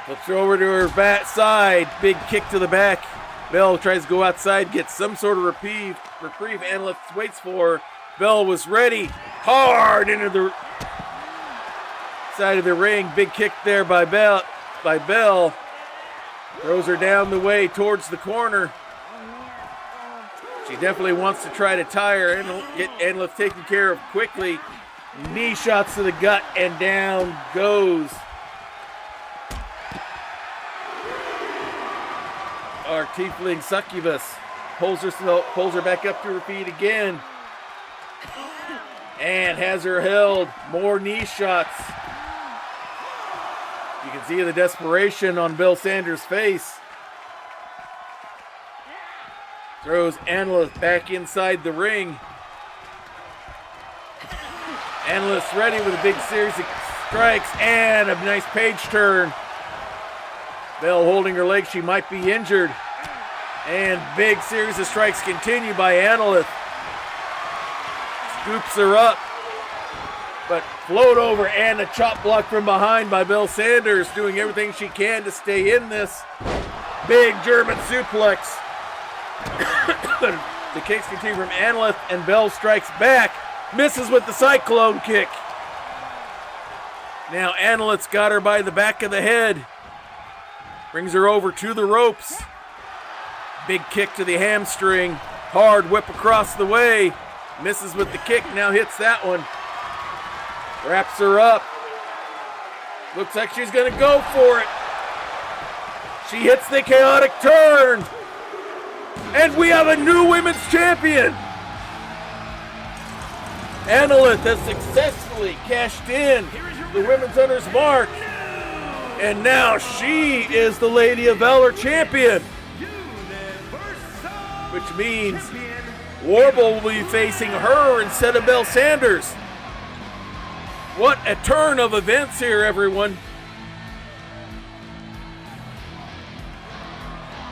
Flips her over to her back side. Big kick to the back. Belle tries to go outside, gets some sort of reprieve. Annalith waits for her. Belle was ready. Hard into the side of the ring. Big kick there by Belle. Throws her down the way towards the corner. She definitely wants to try to tie her and get Annalith taken care of quickly. Knee shots to the gut and down goes our tiefling succubus. Pulls her back up to her feet again. And has her held. More knee shots. You can see the desperation on Belle Sanders' face. Throws Annalith back inside the ring. Annalith's ready with a big series of strikes and a nice page turn. Belle holding her leg. She might be injured. And big series of strikes continue by Annalith. Scoops her up. But float over and a chop block from behind by Belle Sanders, doing everything she can to stay in this. Big German suplex. The kicks continue from Annalith, and Belle strikes back. Misses with the cyclone kick. Now Annalith's got her by the back of the head. Brings her over to the ropes. Big kick to the hamstring. Hard whip across the way. Misses with the kick, now hits that one. Wraps her up. Looks like she's going to go for it. She hits the chaotic turn. And we have a new women's champion. Annalith has successfully cashed in the Women's Hunter's Mark. And now she is the Lady of Valor champion. Which means Warble will be facing her instead of Belle Sanders. What a turn of events here, everyone.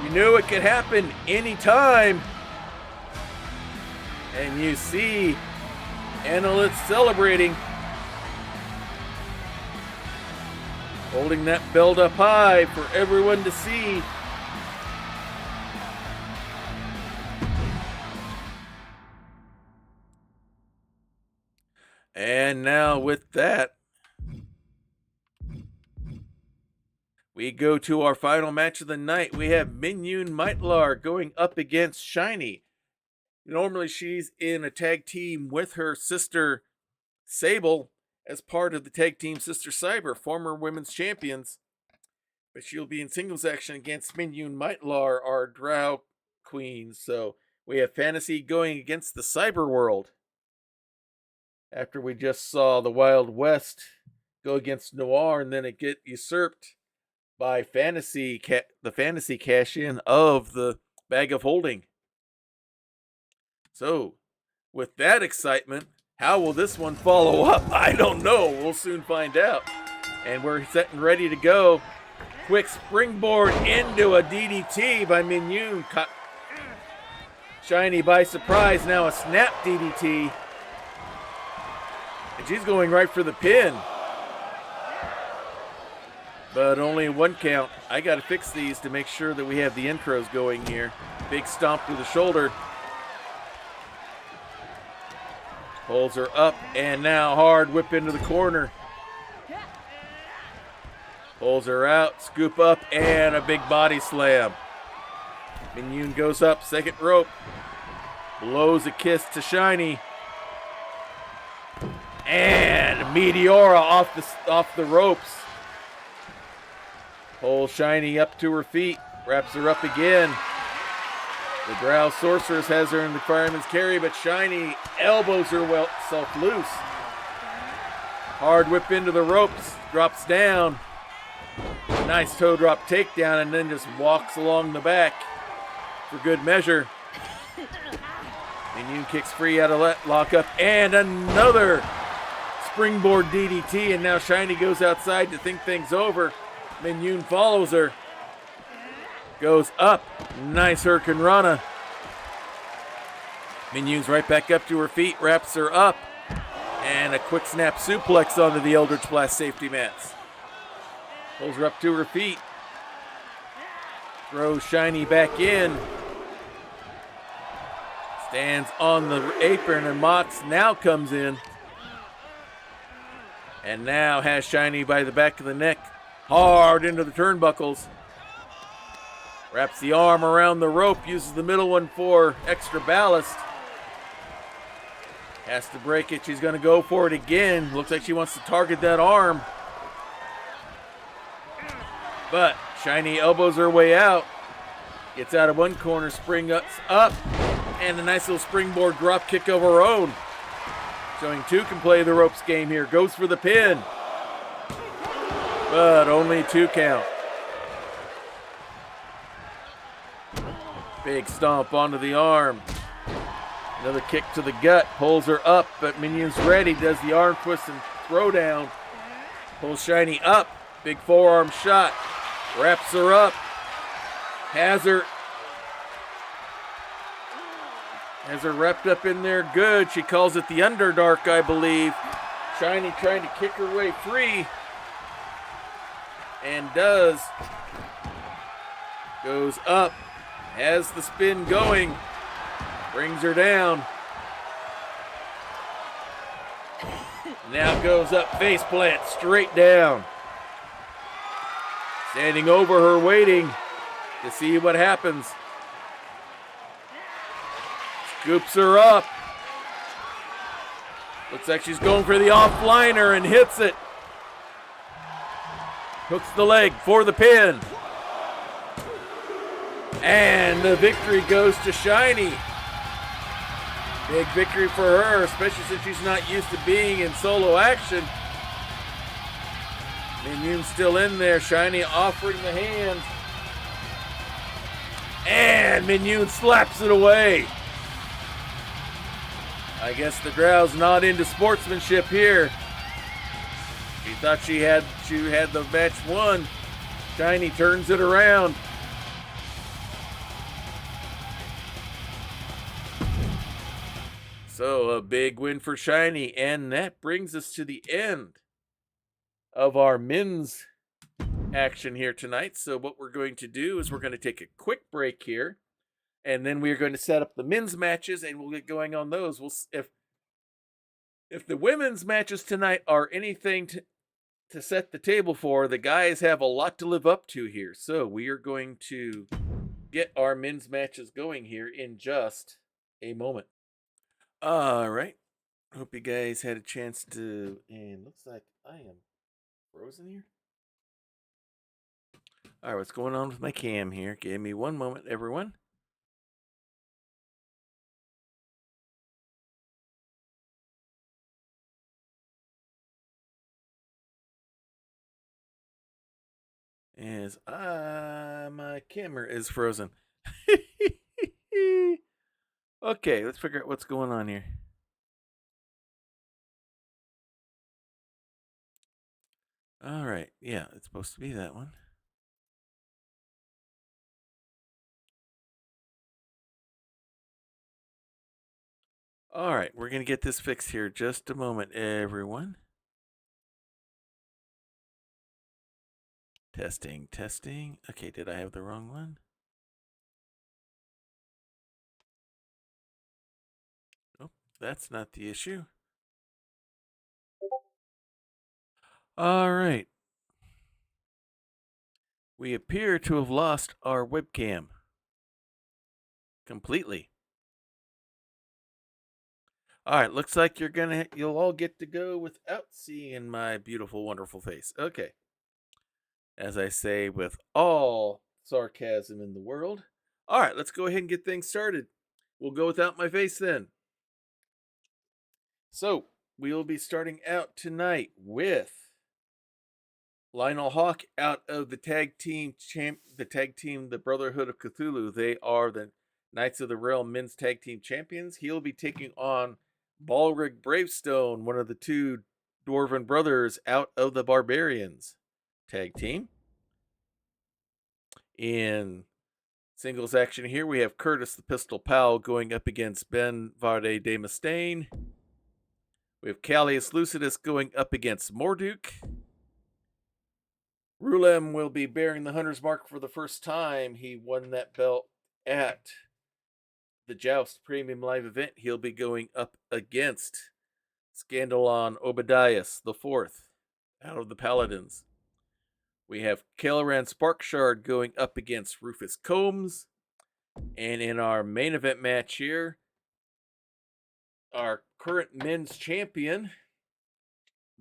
We knew it could happen anytime. And you see Annalith celebrating. Holding that belt up high for everyone to see. And now with that, we go to our final match of the night. We have Minyun Maitlar going up against Shiny. Normally she's in a tag team with her sister Sable as part of the tag team Sister Cyber, former women's champions. But she'll be in singles action against Minyun Maitlar, our Drow queen. So we have Fantasy going against the Cyber World. After we just saw the Wild West go against Noir and then it get usurped by the Fantasy cash-in of the Bag of Holding. So, with that excitement How will this one follow up? I don't know. We'll soon find out. And we're set and ready to go. Quick springboard into a DDT by Min Yoon. Caught Shiny by surprise. Now a snap DDT. And she's going right for the pin. But only one count. I got to fix these to make sure that we have the intros going here. Big stomp to the shoulder. Pulls her up, and now hard whip into the corner. Pulls her out, scoop up, and a big body slam. Min Yoon goes up, second rope. Blows a kiss to Shiny. And Meteora off the ropes. Pulls Shiny up to her feet, wraps her up again. The Growl Sorceress has her in the fireman's carry, but Shiny elbows herself loose. Hard whip into the ropes, drops down. Nice toe drop takedown, and then just walks along the back for good measure. Min Yoon kicks free out of lockup, and another springboard DDT, and now Shiny goes outside to think things over. Min Yoon follows her. Goes up. Nice Hurricane Rana. Min Yoon's right back up to her feet, wraps her up. And a quick snap suplex onto the Eldritch Blast safety mats. Pulls her up to her feet. Throws Shiny back in. Stands on the apron, and Mox now comes in. And now has Shiny by the back of the neck. Hard into the turnbuckles. Wraps the arm around the rope, uses the middle one for extra ballast. Has to break it. She's going to go for it again. Looks like she wants to target that arm. But Shiny elbows her way out. Gets out of one corner, spring up, and a nice little springboard drop kick of her own. Showing two can play the ropes game here. Goes for the pin. But only 2 count. Big stomp onto the arm. Another kick to the gut. Pulls her up, but Min Yoon's ready. Does the arm twist and throw down. Pulls Shiny up. Big forearm shot. Wraps her up. Has her wrapped up in there good. She calls it the Underdark, I believe. Shiny trying to kick her way free. And does. Goes up. Has the spin going. Brings her down. Now goes up, face plant, straight down. Standing over her, waiting to see what happens. Scoops her up. Looks like she's going for the offliner and hits it. Hooks the leg for the pin. And the victory goes to Shiny. Big victory for her, especially since she's not used to being in solo action. Min Yoon's still in there. Shiny offering the hand. And Min Yoon slaps it away. I guess the Growl's not into sportsmanship here. She thought she had the match won. Shiny turns it around. So a big win for Shiny, and that brings us to the end of our men's action here tonight. So what we're going to do is we're going to take a quick break here, and then we're going to set up the men's matches, and we'll get going on those. If the women's matches tonight are anything to set the table for, the guys have a lot to live up to here. So we are going to get our men's matches going here in just a moment. All right. Hope you guys had a chance to, and looks like I am frozen here. All right, what's going on with my cam here? Give me one moment, everyone. As my camera is frozen. Okay, let's figure out what's going on here. All right. Yeah, it's supposed to be that one. All right, we're going to get this fixed here. Just a moment, everyone. Testing, testing. Okay, did I have the wrong one? Oh, that's not the issue. All right. We appear to have lost our webcam completely. All right, looks like you'll all get to go without seeing my beautiful, wonderful face. Okay. As I say with all sarcasm in the world. All right, let's go ahead and get things started. We'll go without my face then. So, we will be starting out tonight with Lionel Hawk out of the the Brotherhood of Cthulhu. They are the Knights of the Realm men's tag team champions. He'll be taking on Balrig Bravestone, one of the two Dwarven brothers out of the Barbarians tag team. In singles action here, we have Curtis the Pistol Powell going up against Ben Varde de Mustaine. We have Callius Lucidus going up against Morduk. Rulem will be bearing the Hunter's Mark for the first time. He won that belt at the Joust Premium Live event. He'll be going up against Scandalon Obadias the Fourth out of the Paladins. We have Kelleran Sparkshard going up against Rufus Combs. And in our main event match here, our current men's champion,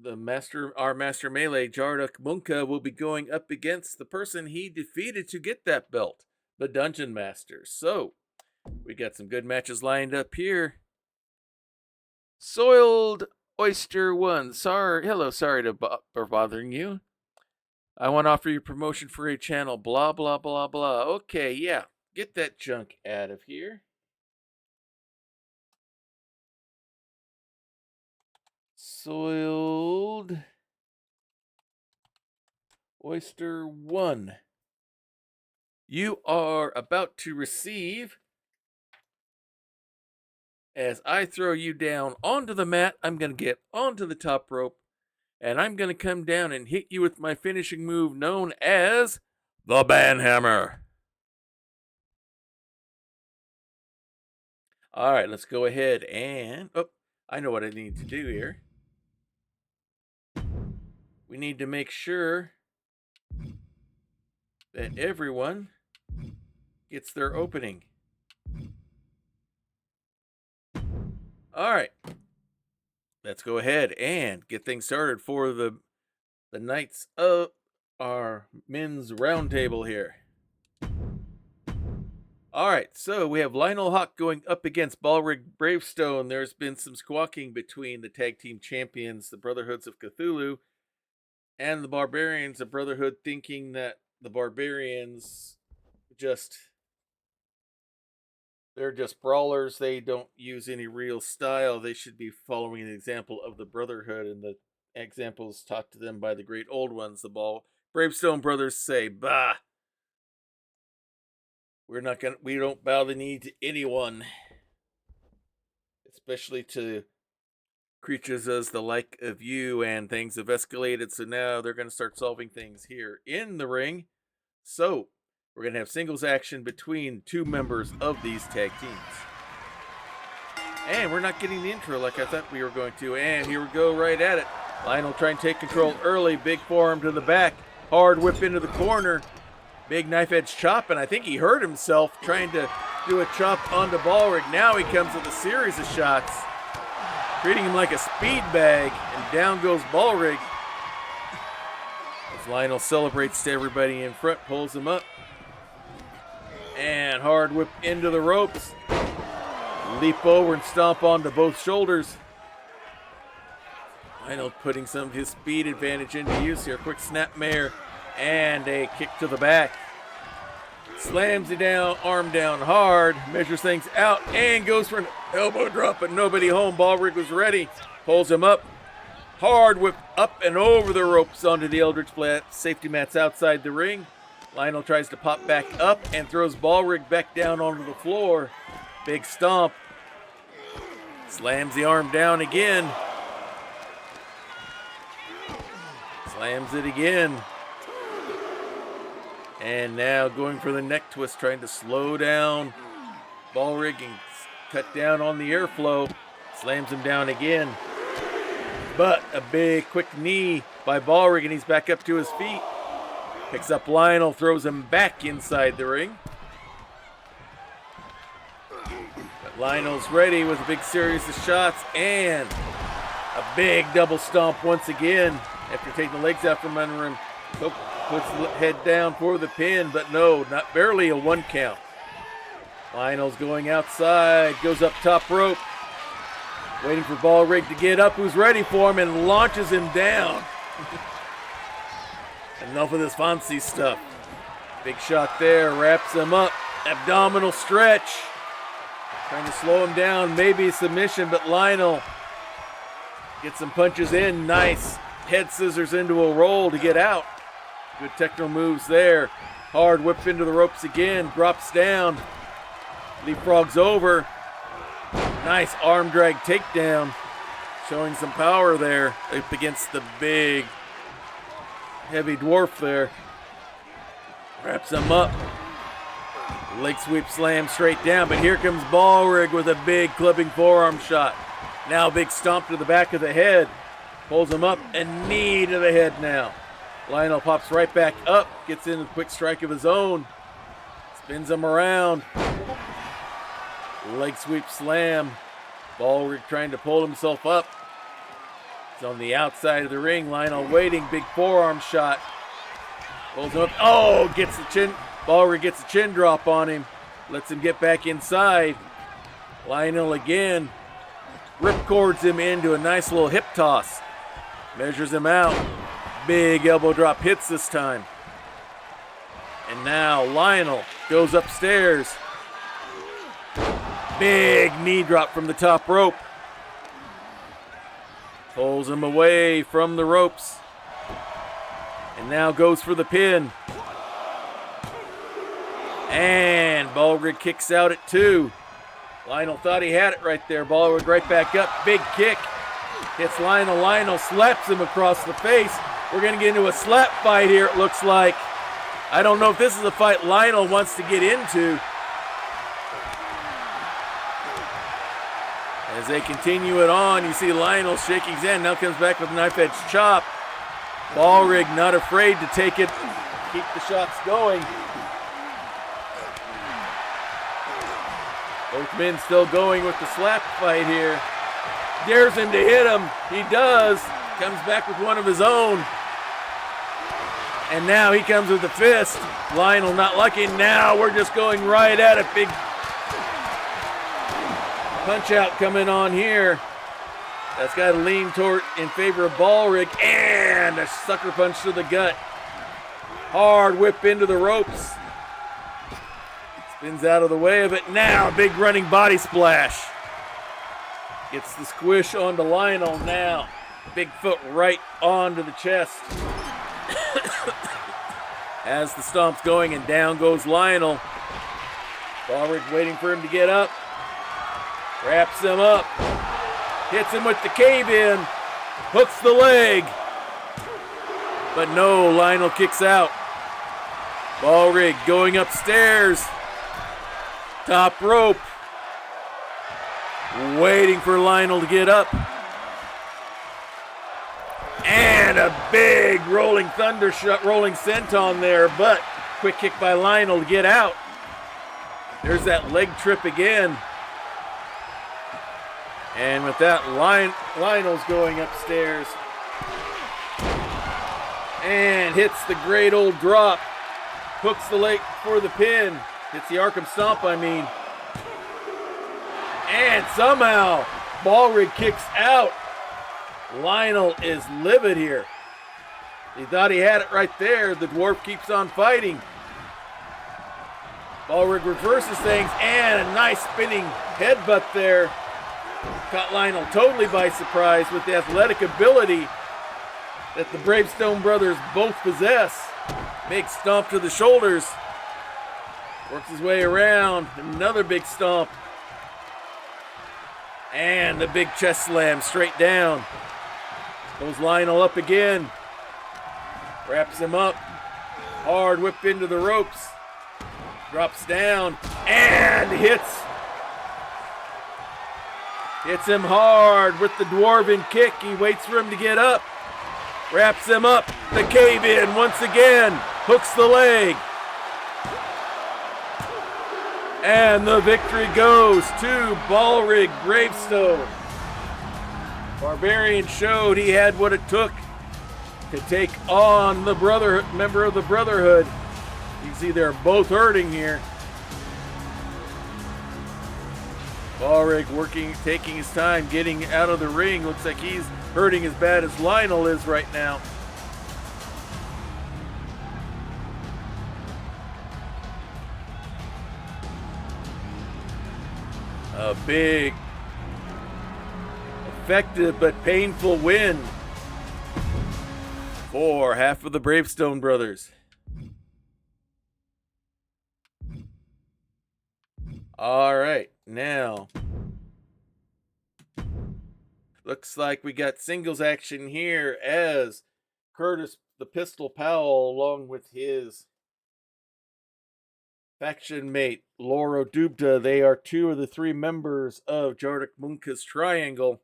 our master melee, Jarduk Munka, will be going up against the person he defeated to get that belt, the Dungeon Master. So, we got some good matches lined up here. Soiled Oyster 1. Sorry for bothering you. I want to offer you promotion for a channel. Blah, blah, blah, blah. Okay, yeah. Get that junk out of here. Soiled Oyster 1. You are about to receive, as I throw you down onto the mat, I'm going to get onto the top rope, and I'm going to come down and hit you with my finishing move known as the Banhammer. All right, let's go ahead and... Oh, I know what I need to do here. We need to make sure that everyone gets their opening. All right. Let's go ahead and get things started for the Knights of our men's roundtable here. All right, so we have Lionel Hawk going up against Balrig Bravestone. There's been some squawking between the tag team champions, the Brotherhoods of Cthulhu, and the Barbarians, the Brotherhood, thinking that the Barbarians they're just brawlers. They don't use any real style. They should be following the example of the Brotherhood, and the examples taught to them by the great old ones. The Bravestone brothers say, bah, we don't bow the knee to anyone, especially to creatures as the like of you, and things have escalated, so now they're going to start solving things here in the ring. So, we're going to have singles action between two members of these tag teams. And we're not getting the intro like I thought we were going to, and here we go right at it. Lionel trying to take control early, big forearm to the back, hard whip into the corner, big knife edge chop, and I think he hurt himself trying to do a chop onto Balrig. Now he comes with a series of shots, treating him like a speed bag, and down goes Balrig. As Lionel celebrates to everybody in front, pulls him up, and hard whip into the ropes. Leap over and stomp onto both shoulders. Lionel putting some of his speed advantage into use here. Quick snapmare and a kick to the back. Slams it down, arm down hard, measures things out, and goes for an elbow drop, but nobody home. Balrig was ready. Pulls him up. Hard whip up and over the ropes onto the Eldritch safety mats outside the ring. Lionel tries to pop back up and throws Ballrig back down onto the floor. Big stomp. Slams the arm down again. Slams it again. And now going for the neck twist, trying to slow down Ballrig and cut down on the airflow. Slams him down again. But a big quick knee by Ballrig, and he's back up to his feet. Picks up Lionel, throws him back inside the ring. But Lionel's ready with a big series of shots and a big double stomp once again after taking the legs out from under him. So puts the head down for the pin, but no, not barely a 1 count. Lionel's going outside, goes up top rope, waiting for Ballrig to get up, who's ready for him, and launches him down. Enough of this fancy stuff. Big shot there, wraps him up. Abdominal stretch. Trying to slow him down, maybe a submission, but Lionel gets some punches in. Nice head scissors into a roll to get out. Good techno moves there. Hard whip into the ropes again, drops down. Leapfrogs over. Nice arm drag takedown. Showing some power there up against the big heavy dwarf there. Wraps him up. Leg sweep slam straight down, but here comes Ballrig with a big clubbing forearm shot. Now big stomp to the back of the head. Pulls him up, and knee to the head now. Lionel pops right back up, gets in a quick strike of his own. Spins him around. Leg sweep slam. Ballrig trying to pull himself up. It's on the outside of the ring. Lionel waiting. Big forearm shot. Pulls him up. Oh, gets the chin. Ballrig gets a chin drop on him. Lets him get back inside. Lionel again. Ripcords him into a nice little hip toss. Measures him out. Big elbow drop hits this time. And now Lionel goes upstairs. Big knee drop from the top rope. Pulls him away from the ropes. And now goes for the pin. And Ballrig kicks out at 2. Lionel thought he had it right there. Ballrig right back up. Big kick. Hits Lionel. Lionel slaps him across the face. We're going to get into a slap fight here, it looks like. I don't know if this is a fight Lionel wants to get into. As they continue it on, you see Lionel shaking his hand. Now comes back with a knife-edge chop. Ballrig not afraid to take it, keep the shots going. Both men still going with the slap fight here. Dares him to hit him. He does. Comes back with one of his own. And now he comes with the fist. Lionel not lucky. Now we're just going right at it. Big punch out coming on here. That's got to lean toward in favor of Ballrig. And a sucker punch to the gut. Hard whip into the ropes. Spins out of the way of it. Now big running body splash. Gets the squish onto Lionel now. Big foot right onto the chest. As the stomp's going, and down goes Lionel. Ballrig waiting for him to get up. Wraps him up. Hits him with the cave-in. Hooks the leg. But no, Lionel kicks out. Ballrig going upstairs. Top rope. Waiting for Lionel to get up. And a big rolling thunder shot, rolling senton there, but quick kick by Lionel to get out. There's that leg trip again. And with that, Lionel's going upstairs. And hits the great old drop. Hooks the leg for the pin. Hits the Arkham Stomp, I mean. And somehow, Ballrig kicks out. Lionel is livid here. He thought he had it right there. The dwarf keeps on fighting. Ballrig reverses things, and a nice spinning headbutt there. Caught Lionel totally by surprise with the athletic ability that the Bravestone brothers both possess. Big stomp to the shoulders. Works his way around. Another big stomp. And the big chest slam straight down. Goes Lionel up again. Wraps him up. Hard whip into the ropes. Drops down and hits. Hits him hard with the dwarven kick. He waits for him to get up. Wraps him up. The cave in once again. Hooks the leg. And the victory goes to Ballrig Gravestone. Barbarian showed he had what it took to take on the member of the Brotherhood. You can see they're both hurting here. Ballrig taking his time, getting out of the ring. Looks like he's hurting as bad as Lionel is right now. A big, effective but painful win for half of the Bravestone brothers. All right, now looks like we got singles action here as Curtis the Pistol Powell, along with his faction mate Loro Dubda, they are two of the three members of Jardik Munka's Triangle,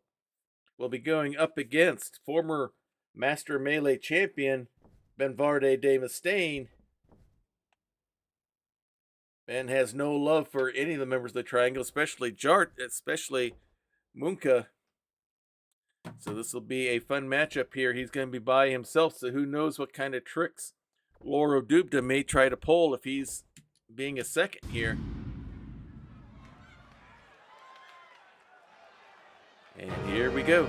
will be going up against former Master Melee Champion Benvarde de Mustaine. Ben has no love for any of the members of the Triangle, especially Munka. So this will be a fun matchup here. He's going to be by himself, so who knows what kind of tricks Loro Dubda may try to pull if he's being a second here. And here we go.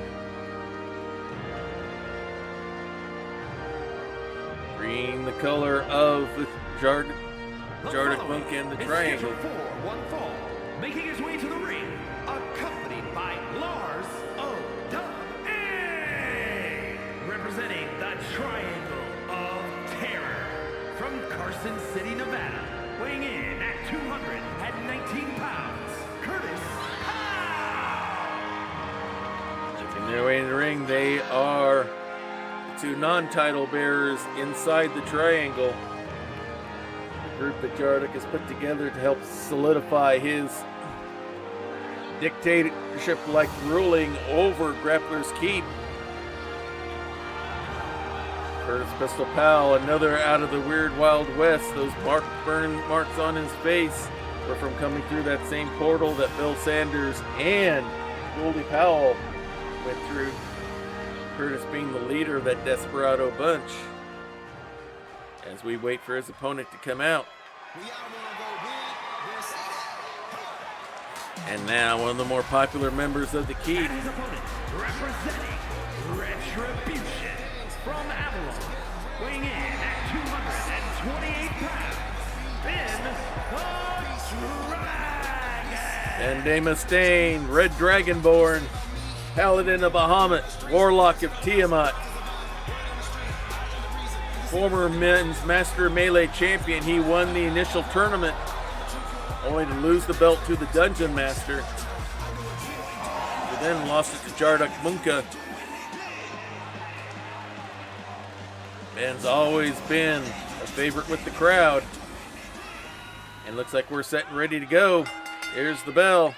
Green, the color of the Jardik Munka and the Triangle. For one fall, making his way to the ring, accompanied by Lars O.W.A. representing the Triangle of Terror from Carson City, Nevada. Weighing in at 219 pounds, Curtis Powell. Making their way in the ring, they are the two non-title bearers inside the Triangle. The group that Jardik has put together to help solidify his dictatorship-like ruling over Grappler's Keep. Curtis Pistol Powell, another out of the weird Wild West. Those burn marks on his face were from coming through that same portal that Bill Sanders and Goldie Powell went through. Curtis being the leader of that Desperado bunch. As we wait for his opponent to come out. And now one of the more popular members of the Keep. And his opponent, representing Retribution from Avalon, weighing in at 228 pounds, Ben the Dragon. And de Mustaine, Red Dragonborn, Paladin of Bahamut, Warlock of Tiamat. Former men's Master Melee Champion, he won the initial tournament, only to lose the belt to the Dungeon Master. He then lost it to Jardik Munka. Ben's always been a favorite with the crowd. And looks like we're set and ready to go. Here's the bell.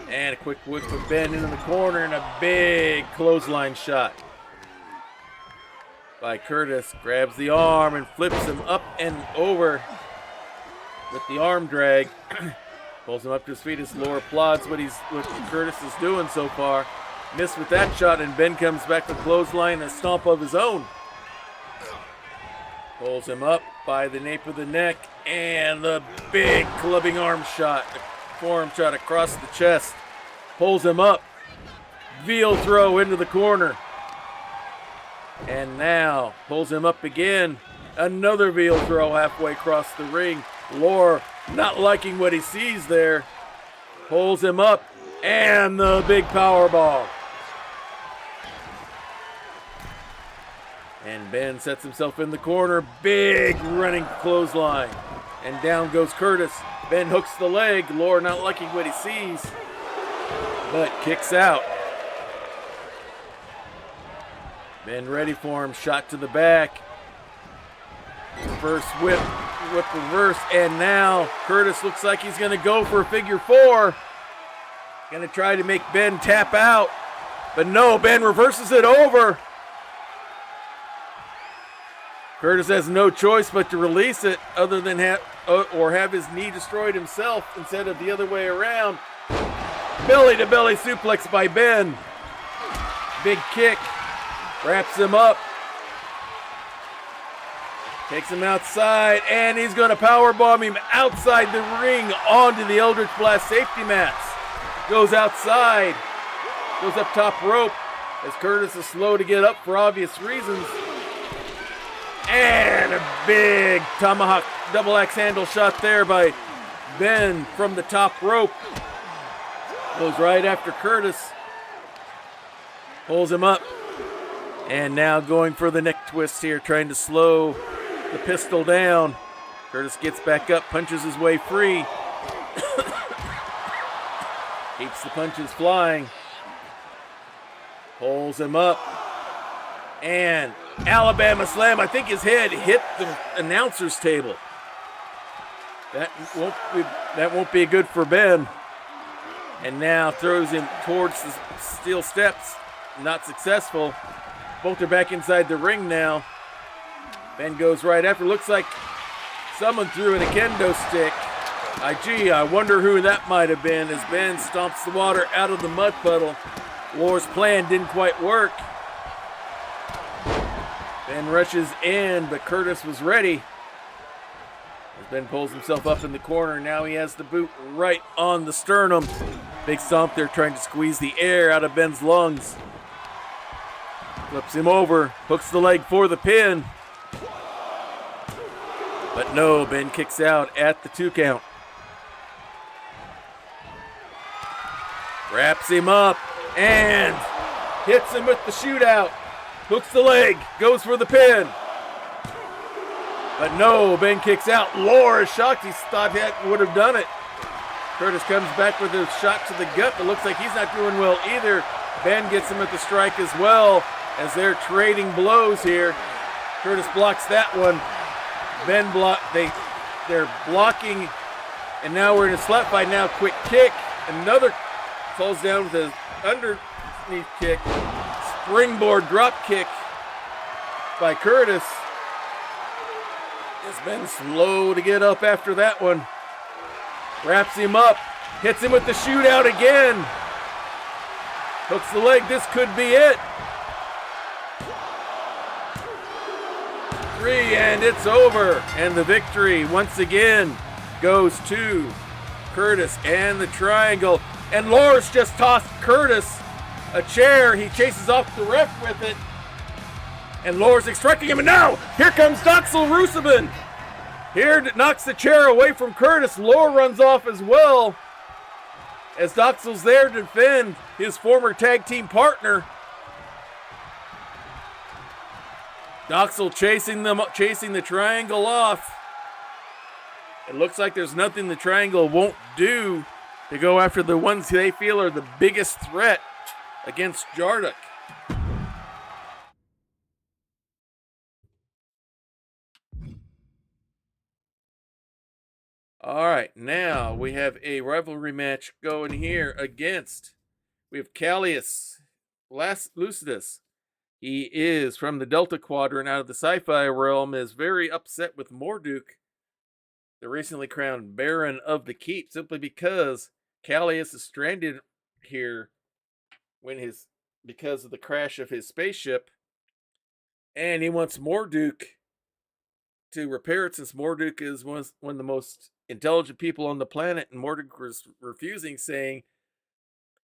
And a quick whip of Ben into the corner and a big clothesline shot by Curtis. Grabs the arm and flips him up and over with the arm drag. Pulls him up to his feet as Laura applauds what Curtis is doing so far. Missed with that shot, and Ben comes back with clothesline and a stomp of his own. Pulls him up by the nape of the neck and the big clubbing arm shot, the forearm shot across the chest. Pulls him up. Veal throw into the corner. And now pulls him up again. Another veal throw halfway across the ring. Lore not liking what he sees there. Pulls him up. And the big power ball. And Ben sets himself in the corner. Big running clothesline. And down goes Curtis. Ben hooks the leg. Lore not liking what he sees, but kicks out. Ben ready for him. Shot to the back. Reverse whip reverse. And now Curtis looks like he's going to go for a figure four. Going to try to make Ben tap out. But no, Ben reverses it over. Curtis has no choice but to release it other than have his knee destroyed himself instead of the other way around. Belly-to-belly suplex by Ben. Big kick. Wraps him up. Takes him outside, and he's going to powerbomb him outside the ring onto the Eldritch Blast safety mats. Goes outside. Goes up top rope as Curtis is slow to get up for obvious reasons. And a big tomahawk double axe handle shot there by Ben from the top rope. Goes right after Curtis. Pulls him up. And now going for the neck twist here, trying to slow the pistol down. Curtis gets back up, punches his way free. Keeps the punches flying. Pulls him up. And Alabama slam. I think his head hit the announcer's table. That won't be good for Ben. And now throws him towards the steel steps. Not successful. Both are back inside the ring now. Ben goes right after. Looks like someone threw in a kendo stick. Gee, I wonder who that might have been as Ben stomps the water out of the mud puddle. Lore's plan didn't quite work. Ben rushes in, but Curtis was ready. As Ben pulls himself up in the corner, now he has the boot right on the sternum. Big stomp there, trying to squeeze the air out of Ben's lungs. Flips him over, hooks the leg for the pin. But no, Ben kicks out at the 2 count. Wraps him up and hits him with the shootout. Hooks the leg, goes for the pin. But no, Ben kicks out. Lore is shocked. He thought that would have done it. Curtis comes back with a shot to the gut, but looks like he's not doing well either. Ben gets him at the strike as well as they're trading blows here. Curtis blocks that one. Ben they're blocking, and now we're in a slap fight now. Quick kick. Another falls down with an underneath kick. Springboard drop kick by Curtis. It's been slow to get up after that one. Wraps him up. Hits him with the shootout again. Hooks the leg. This could be it. 3, and it's over. And the victory once again goes to Curtis and the Triangle. And Lore's just tossed Curtis a chair. He chases off the ref with it. And Lore's striking him. And now, here comes Doxel Rusabin. Here knocks the chair away from Curtis. Lore runs off as well. As Doxel's there to defend his former tag team partner. Doxel chasing the Triangle off. It looks like there's nothing the Triangle won't do to go after the ones they feel are the biggest threat against Jarduk. All right, now we have a rivalry match going here against, we have Callius Lucidus. He is from the Delta Quadrant out of the sci-fi realm, is very upset with Morduk, the recently crowned Baron of the Keep, simply because Callius is stranded here because of the crash of his spaceship, and he wants Morduk to repair it, since Morduk is one of the most intelligent people on the planet, and Morduk was refusing, saying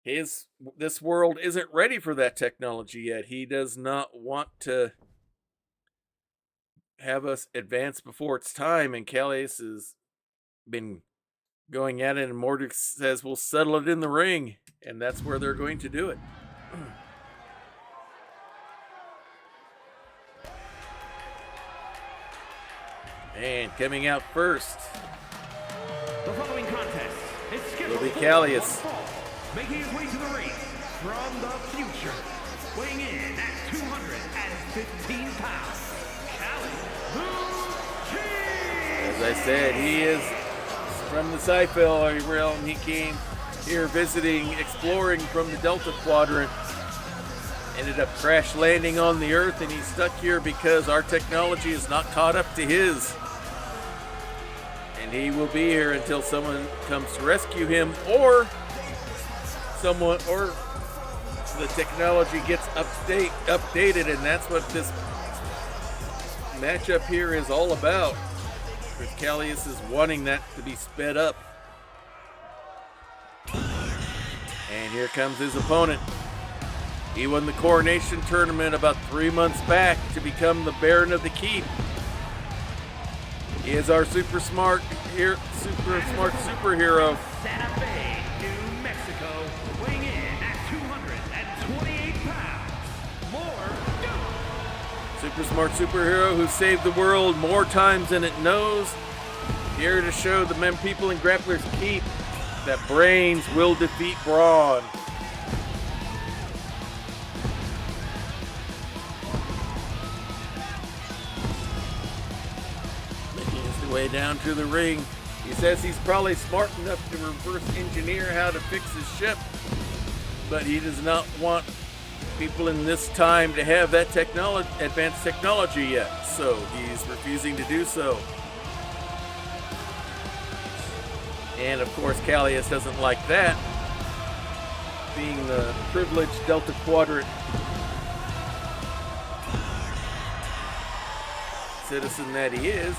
this world isn't ready for that technology yet. He does not want to have us advance before its time, and Callius has been going at it, and Morduk says, we'll settle it in the ring. And that's where they're going to do it. And coming out first, The following contest is scheduled Will be for Callius. one fall. Making his way to the ring from the future, weighing in at 215 pounds, Callius the King! as I said, he is from the Sci-Fi realm. He came here visiting, exploring from the Delta Quadrant. Ended up crash landing on the Earth, and he's stuck here because our technology is not caught up to his. And he will be here until someone comes to rescue him, or the technology gets updated, and that's what this matchup here is all about. Because Callius is wanting that to be sped up. And here comes his opponent. He won the Coronation Tournament about 3 months back to become the Baron of the Keep. He is our super smart superhero. Santa Fe, New Mexico, weighing in at 228 pounds, Super smart superhero who saved the world more times than it knows. Here to show the people in Grappler's Keep that brains will defeat brawn. Making his way down to the ring. He says he's probably smart enough to reverse engineer how to fix his ship, but he does not want people in this time to have that advanced technology yet, so he's refusing to do so. And of course, Callius doesn't like that, being the privileged Delta Quadrant citizen that he is.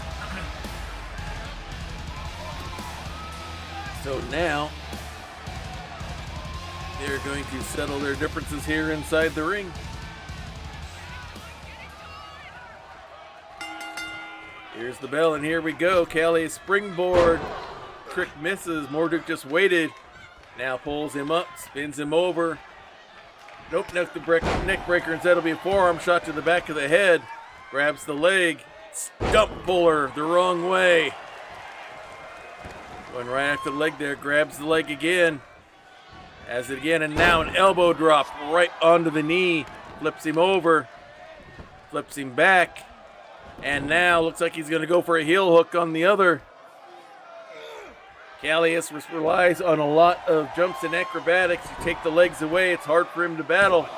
So now they're going to settle their differences here inside the ring. Here's the bell, and here we go. Callius springboard. Trick misses. Morduk just waited. Now pulls him up, spins him over. Nope, neck breaker. Instead it'll be a forearm shot to the back of the head. Grabs the leg. Stump puller the wrong way. Going right after the leg there. Grabs the leg again. Has it again, and now an elbow drop right onto the knee. Flips him over. Flips him back. And now looks like he's going to go for a heel hook on the other. Callius relies on a lot of jumps and acrobatics. You take the legs away, it's hard for him to battle.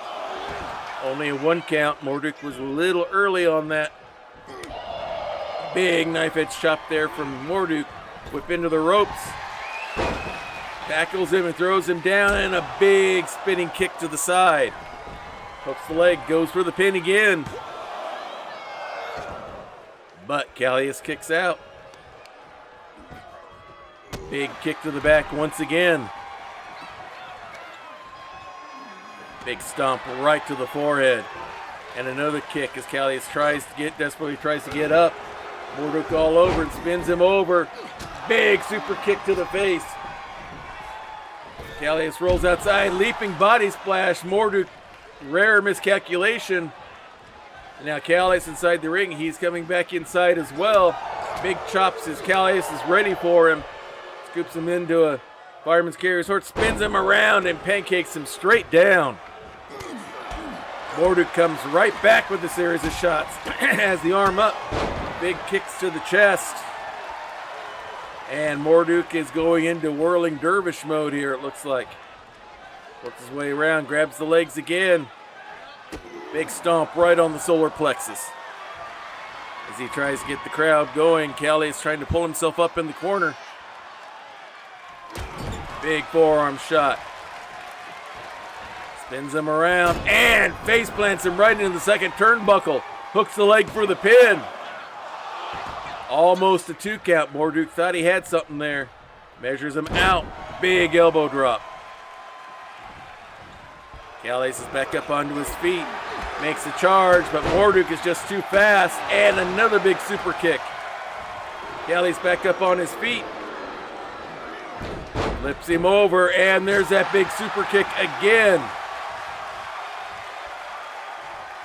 Only a 1 count. Morduk was a little early on that. Big knife edge chop there from Morduk. Whip into the ropes. Tackles him and throws him down, and a big spinning kick to the side. Hooks the leg, goes for the pin again. But Callius kicks out. Big kick to the back once again. Big stomp right to the forehead. And another kick as Callius desperately tries to get up. Morduk all over and spins him over. Big super kick to the face. Callius rolls outside, leaping body splash. Morduk, rare miscalculation. And now Callius inside the ring. He's coming back inside as well. Big chops as Callius is ready for him. Scoops him into a fireman's carry horse, spins him around and pancakes him straight down. Morduk comes right back with a series of shots. Has the arm up. Big kicks to the chest. And Morduk is going into whirling dervish mode here, it looks like. Works his way around, grabs the legs again. Big stomp right on the solar plexus. As he tries to get the crowd going, Callius trying to pull himself up in the corner. Big forearm shot. Spins him around and face plants him right into the second turnbuckle. Hooks the leg for the pin. Almost a 2 count. Morduk thought he had something there. Measures him out. Big elbow drop. Callius is back up onto his feet. Makes a charge, but Morduk is just too fast. And another big super kick. Callius back up on his feet. Flips him over, and there's that big super kick again.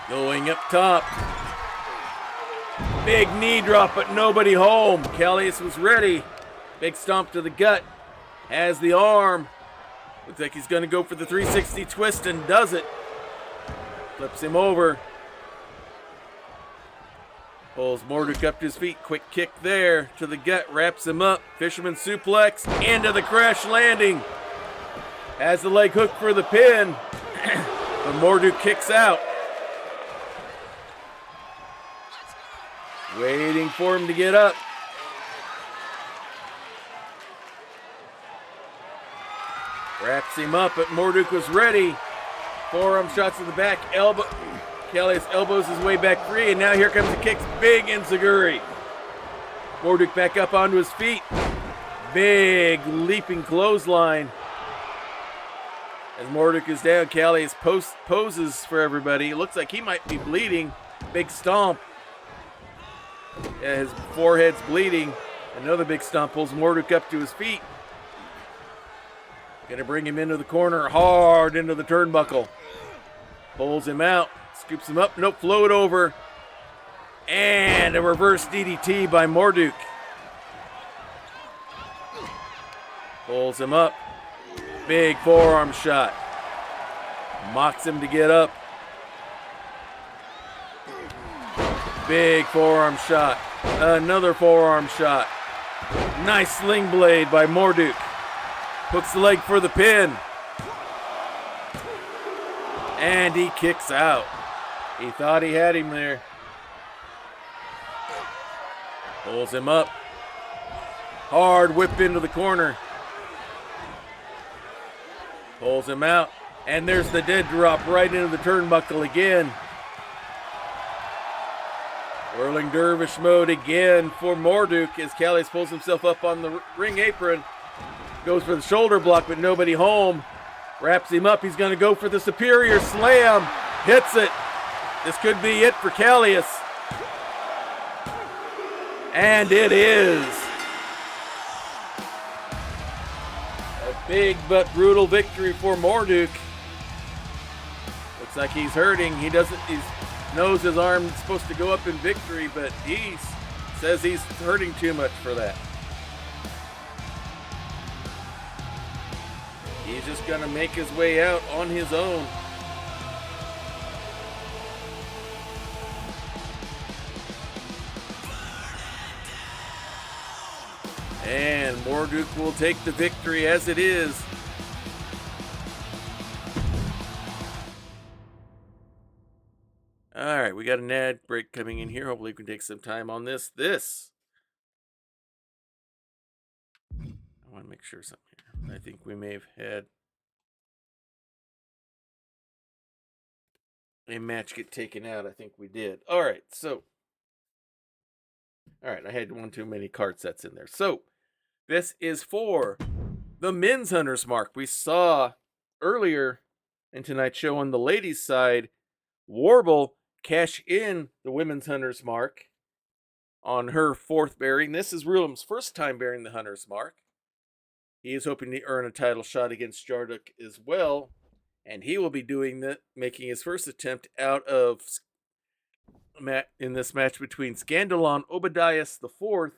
Going up top. Big knee drop, but nobody home. Callius was ready. Big stomp to the gut. Has the arm. Looks like he's going to go for the 360 twist and does it. Flips him over. Pulls Morduk up to his feet. Quick kick there to the gut. Wraps him up. Fisherman suplex into the crash landing. Has the leg hook for the pin. But Morduk kicks out. Waiting for him to get up. Wraps him up, but Morduk was ready. Forearm shots to the back. Elbow. Callius elbows his way back free, and now here comes the kicks. Big Enziguri. Morduk back up onto his feet. Big leaping clothesline. As Morduk is down, Callius poses for everybody. It looks like he might be bleeding. Big stomp. Yeah, his forehead's bleeding. Another big stomp pulls Morduk up to his feet. Gonna bring him into the corner, hard into the turnbuckle. Pulls him out, scoops him up, nope, float over. And a reverse DDT by Morduk. Pulls him up, big forearm shot. Mocks him to get up. Big forearm shot. Another forearm shot. Nice sling blade by Morduk. Hooks the leg for the pin. And he kicks out. He thought he had him there. Pulls him up. Hard whip into the corner. Pulls him out. And there's the dead drop right into the turnbuckle again. Whirling dervish mode again for Morduk as Callius pulls himself up on the ring apron. Goes for the shoulder block, but nobody home. Wraps him up. He's going to go for the superior slam. Hits it. This could be it for Callius. And it is. A big but brutal victory for Morduk. Looks like he's hurting. He knows his arm's supposed to go up in victory, but he says he's hurting too much for that. He's just going to make his way out on his own. And Morduk will take the victory as it is. All right, we got an ad break coming in here. Hopefully we can take some time on this. I want to make sure something here. I think we may have had a match get taken out. I think we did. All right, I had one too many card sets in there. So this is for the men's Hunter's Mark. We saw earlier in tonight's show on the ladies' side, Warble cash in the women's Hunter's Mark on her fourth bearing. This is Rulem's first time bearing the Hunter's Mark. He is hoping to earn a title shot against Jarduk as well, and he will be doing that, making his first attempt out of in this match between Scandalon Obadias IV,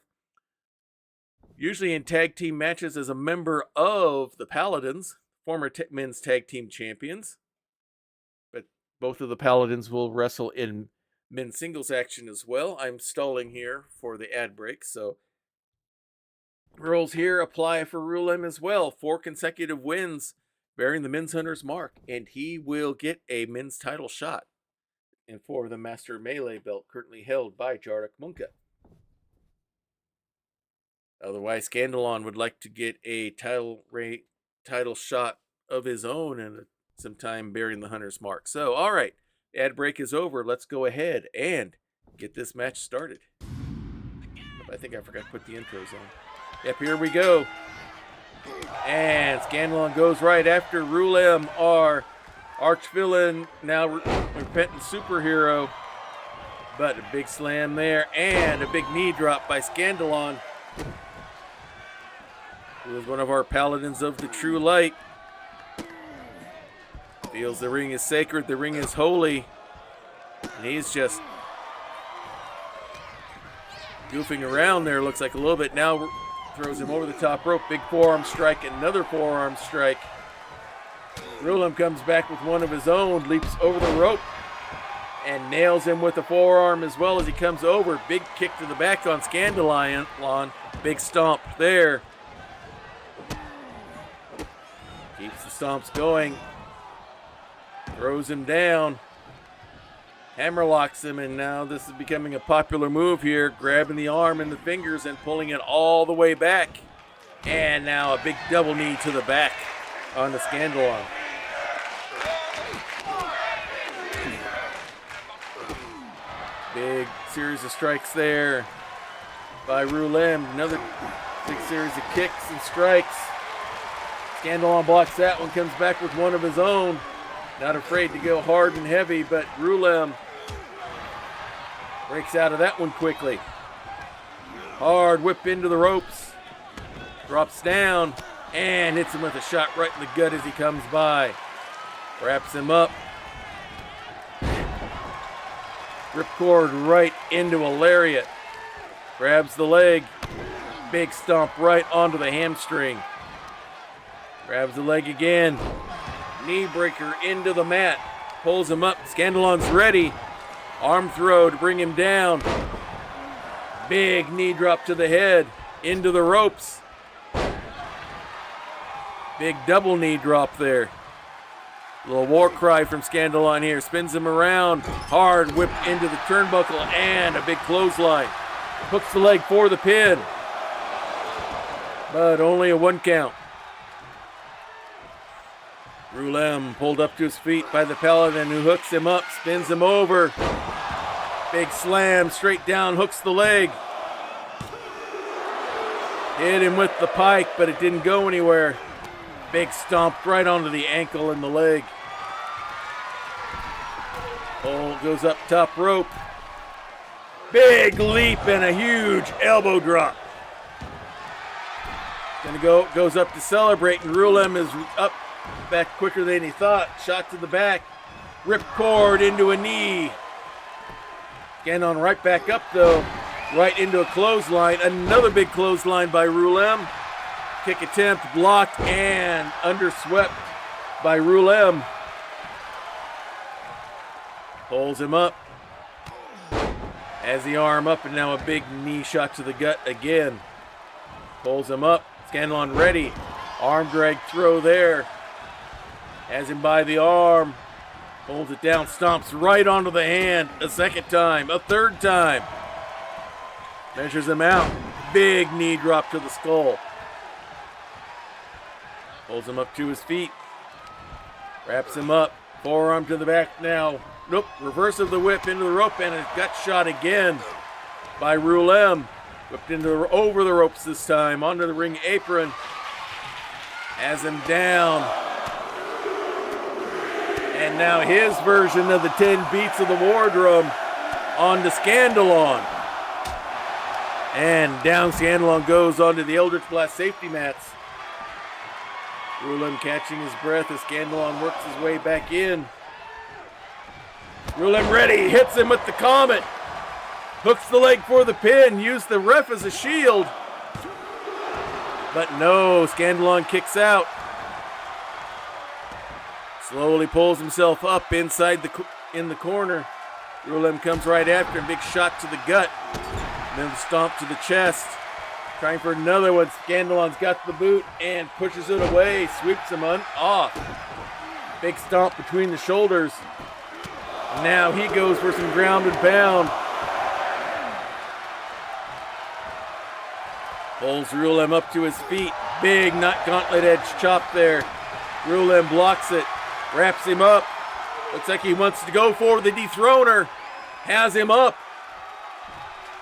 usually in tag team matches as a member of the Paladins, former men's tag team champions. But both of the Paladins will wrestle in men's singles action as well. I'm stalling here for the ad break, so rules here apply for Rulem as well. 4 consecutive wins bearing the men's Hunter's Mark, and he will get a men's title shot and for the Master Melee belt currently held by Jarduk Munka. Otherwise, Scandalon would like to get a title shot of his own and some time bearing the Hunter's Mark. So, all right, ad break is over. Let's go ahead and get this match started. I think I forgot to put the intros on. Yep, here we go. And Scandalon goes right after Rulem, our arch-villain, now repentant superhero. But a big slam there and a big knee drop by Scandalon. who is one of our paladins of the true light. Feels the ring is sacred, the ring is holy. And he's just goofing around there, looks like a little bit. Now throws him over the top rope. Big forearm strike, another forearm strike. Rulem comes back with one of his own, leaps over the rope, and nails him with the forearm as well as he comes over. Big kick to the back on Scandalon. Big stomp there. Keeps the stomps going. Throws him down. Hammerlocks him, and now this is becoming a popular move here, grabbing the arm and the fingers and pulling it all the way back. And now a big double knee to the back on the Scandalon. Big series of strikes there by Rulem. Another big series of kicks and strikes. Scandalon blocks that one, comes back with one of his own. Not afraid to go hard and heavy, but Rulem breaks out of that one quickly. Hard whip into the ropes. Drops down and hits him with a shot right in the gut as he comes by. Wraps him up. Ripcord right into a lariat. Grabs the leg. Big stomp right onto the hamstring. Grabs the leg again. Knee breaker into the mat. Pulls him up. Scandalon's ready. Arm throw to bring him down. Big knee drop to the head. Into the ropes. Big double knee drop there. Little war cry from Scandalon here. Spins him around. Hard whip into the turnbuckle and a big clothesline. Hooks the leg for the pin. But only a 1 count. Rulem pulled up to his feet by the Paladin, who hooks him up, spins him over. Big slam straight down, hooks the leg. Hit him with the pike, but it didn't go anywhere. Big stomp right onto the ankle and the leg. Pole goes up top rope. Big leap and a huge elbow drop. Goes up to celebrate, and Rulem is up back quicker than he thought. Shot to the back. Rip cord into a knee. Scandalon right back up though. Right into a clothesline. Another big clothesline by Rulem. Kick attempt blocked and underswept by Rulem. Pulls him up. Has the arm up and now a big knee shot to the gut again. Pulls him up. Scandalon ready. Arm drag throw there. Has him by the arm. Holds it down. Stomps right onto the hand. A second time. A third time. Measures him out. Big knee drop to the skull. Pulls him up to his feet. Wraps him up. Forearm to the back now. Nope. Reverse of the whip into the rope and a gut shot again by Rulem. Whipped over the ropes this time. Onto the ring apron. Has him down. And now his version of the 10 beats of the war drum onto Scandalon. And down Scandalon goes onto the Eldritch Blast safety mats. Rulem catching his breath as Scandalon works his way back in. Rulem ready, hits him with the Comet. Hooks the leg for the pin, used the ref as a shield. But no, Scandalon kicks out. Slowly pulls himself up inside in the corner. Rulem comes right after him, big shot to the gut. And then the stomp to the chest. Trying for another one. Scandalon's got the boot and pushes it away, sweeps him off. Big stomp between the shoulders. Now he goes for some ground and pound. Pulls Rulem up to his feet. Big gauntlet edge chop there. Rulem blocks it. Wraps him up. Looks like he wants to go for the dethroner. Has him up.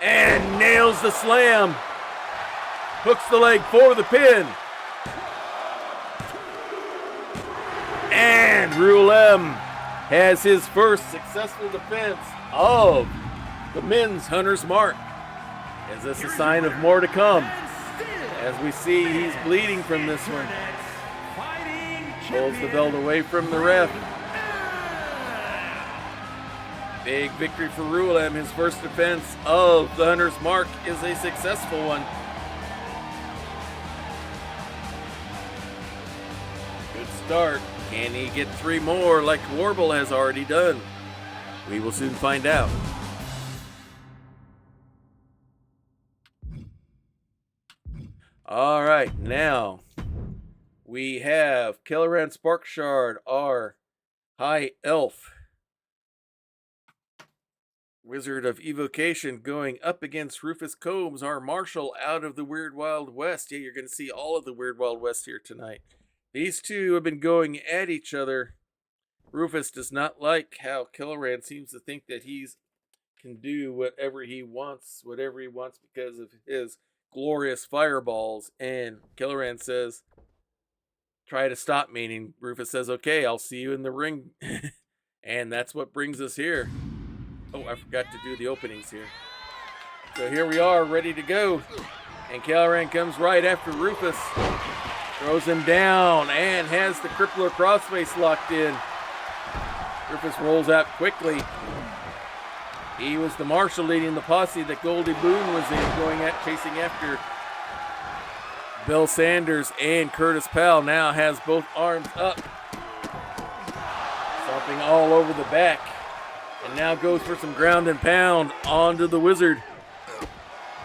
And nails the slam. Hooks the leg for the pin. And Rulem has his first successful defense of the men's Hunter's Mark. Is this a sign of more to come? As we see, he's bleeding from this one. Pulls the belt away from the ref. Big victory for Rulam. His first defense of the Hunter's Mark is a successful one. Good start. Can he get 3 more like Warble has already done? We will soon find out. All right, now we have Kelleran Sparkshard, our High Elf Wizard of Evocation, going up against Rufus Combs, our Marshal out of the Weird Wild West. Yeah, you're going to see all of the Weird Wild West here tonight. These two have been going at each other. Rufus does not like how Kelleran seems to think that he can do whatever he wants because of his glorious fireballs. And Kelleran says, try to stop me. And Rufus says, okay, I'll see you in the ring. And that's what brings us here. Oh, I forgot to do the openings here. So here we are, ready to go. And Kelleran comes right after Rufus. Throws him down and has the Crippler crossface locked in. Rufus rolls out quickly. He was the Marshal leading the posse that Goldie Boone was in, chasing after Bill Sanders, and Curtis Powell now has both arms up. Stomping all over the back. And now goes for some ground and pound onto the Wizard.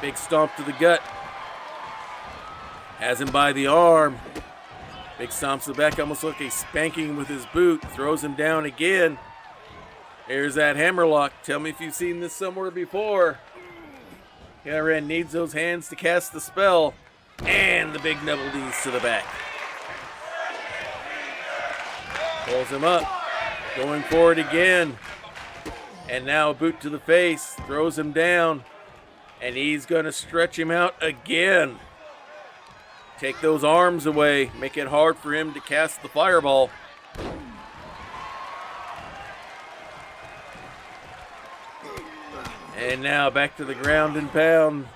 Big stomp to the gut. Has him by the arm. Big stomps to the back, almost like a spanking with his boot. Throws him down again. Here's that hammerlock. Tell me if you've seen this somewhere before. Kelleran needs those hands to cast the spell. And the big double knees to the back. Pulls him up. Going forward again. And now a boot to the face. Throws him down. And he's going to stretch him out again. Take those arms away. Make it hard for him to cast the fireball. And now back to the ground and pound.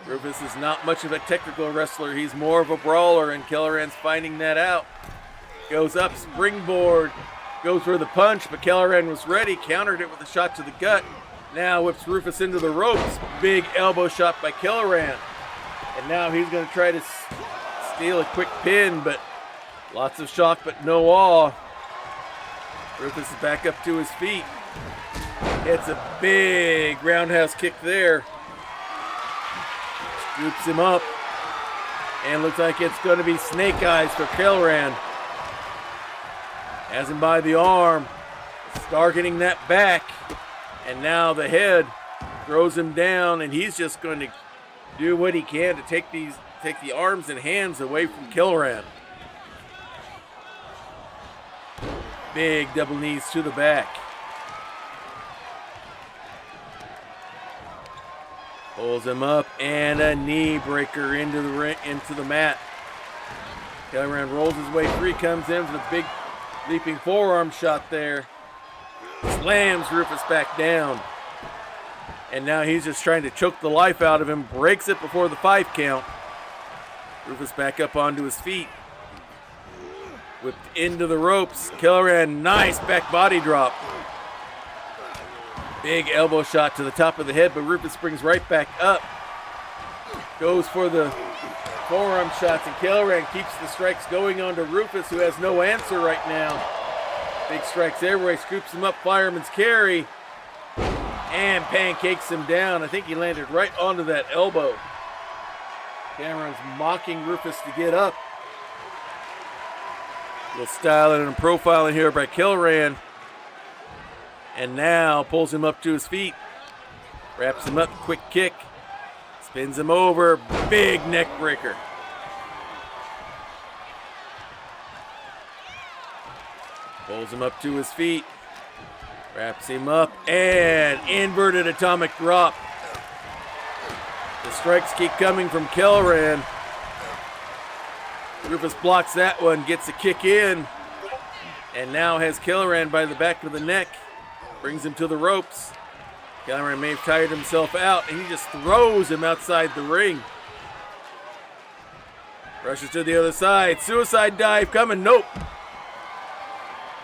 Rufus is not much of a technical wrestler. He's more of a brawler, and Kelleran's finding that out. Goes up, springboard. Goes for the punch, but Kelleran was ready. Countered it with a shot to the gut. Now whips Rufus into the ropes. Big elbow shot by Kelleran. And now he's going to try to steal a quick pin, but lots of shock, but no awe. Rufus is back up to his feet. It's a big roundhouse kick there. Scoops him up. And looks like it's going to be snake eyes for Kelleran. Has him by the arm. Targeting that back. And now the head throws him down, and he's just going to do what he can to take the arms and hands away from Kelleran. Big double knees to the back. Pulls him up, and a knee breaker into the mat. Kelleran rolls his way free, comes in with a big leaping forearm shot there. Slams Rufus back down. And now he's just trying to choke the life out of him. Breaks it before the 5 count. Rufus back up onto his feet. Whipped into the ropes. Kelleran, nice back body drop. Big elbow shot to the top of the head, but Rufus springs right back up. Goes for the forearm shots, and Kelleran keeps the strikes going on to Rufus, who has no answer right now. Big strikes everywhere. Scoops him up, fireman's carry. And pancakes him down. I think he landed right onto that elbow. Cameron's mocking Rufus to get up. A little styling and profiling here by Kelleran. And now pulls him up to his feet. Wraps him up, quick kick. Spins him over, big neck breaker. Pulls him up to his feet. Wraps him up, and inverted atomic drop. The strikes keep coming from Kelleran. Rufus blocks that one, gets a kick in, and now has Kelleran by the back of the neck. Brings him to the ropes. Kelleran may have tired himself out, and he just throws him outside the ring. Rushes to the other side. Suicide dive coming. Nope.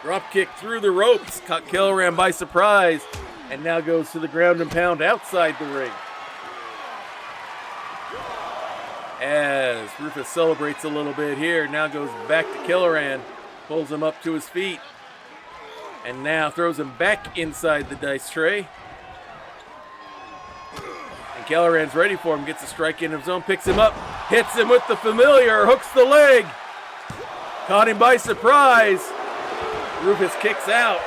Drop kick through the ropes. Caught Kelleran by surprise. And now goes to the ground and pound outside the ring. As Rufus celebrates a little bit here. Now goes back to Kelleran. Pulls him up to his feet. And now throws him back inside the dice tray. And Kelleran's ready for him. Gets a strike in his own. Picks him up. Hits him with the familiar. Hooks the leg. Caught him by surprise. Rufus kicks out.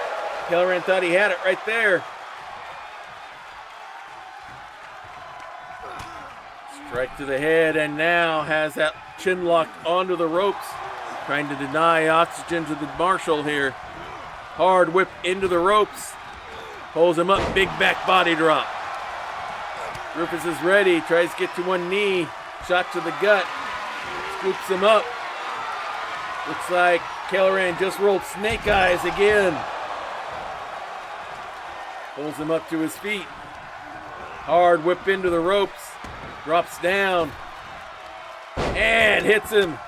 Kelleran thought he had it right there. Strike to the head, and now has that chin locked onto the ropes. Trying to deny oxygen to the marshal here. Hard whip into the ropes. Pulls him up, big back body drop. Rufus is ready, tries to get to one knee. Shot to the gut. Scoops him up. Looks like Kelleran just rolled snake eyes again. Pulls him up to his feet. Hard whip into the ropes. Drops down. And hits him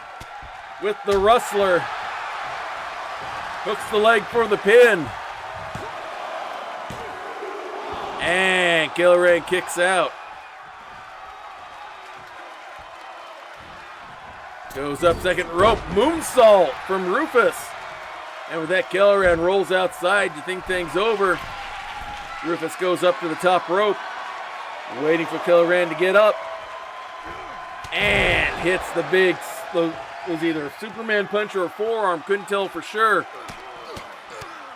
with the rustler. Hooks the leg for the pin. And Kelleran kicks out. Goes up second rope. Moonsault from Rufus. And with that, Kelleran rolls outside. You think things over. Rufus goes up to the top rope. Waiting for Kelleran to get up. And hits the big, it was either a Superman punch or a forearm. Couldn't tell for sure.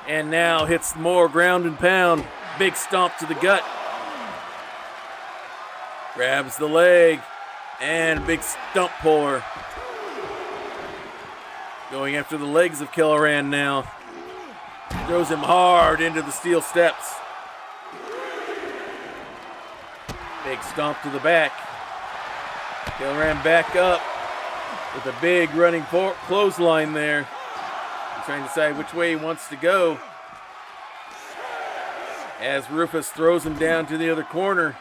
And now hits more ground and pound. Big stomp to the gut. Grabs the leg. And big stump puller. Going after the legs of Kelleran now. Throws him hard into the steel steps. Big stomp to the back. Kelleran back up with a big running clothesline there. He's trying to decide which way he wants to go. As Rufus throws him down to the other corner.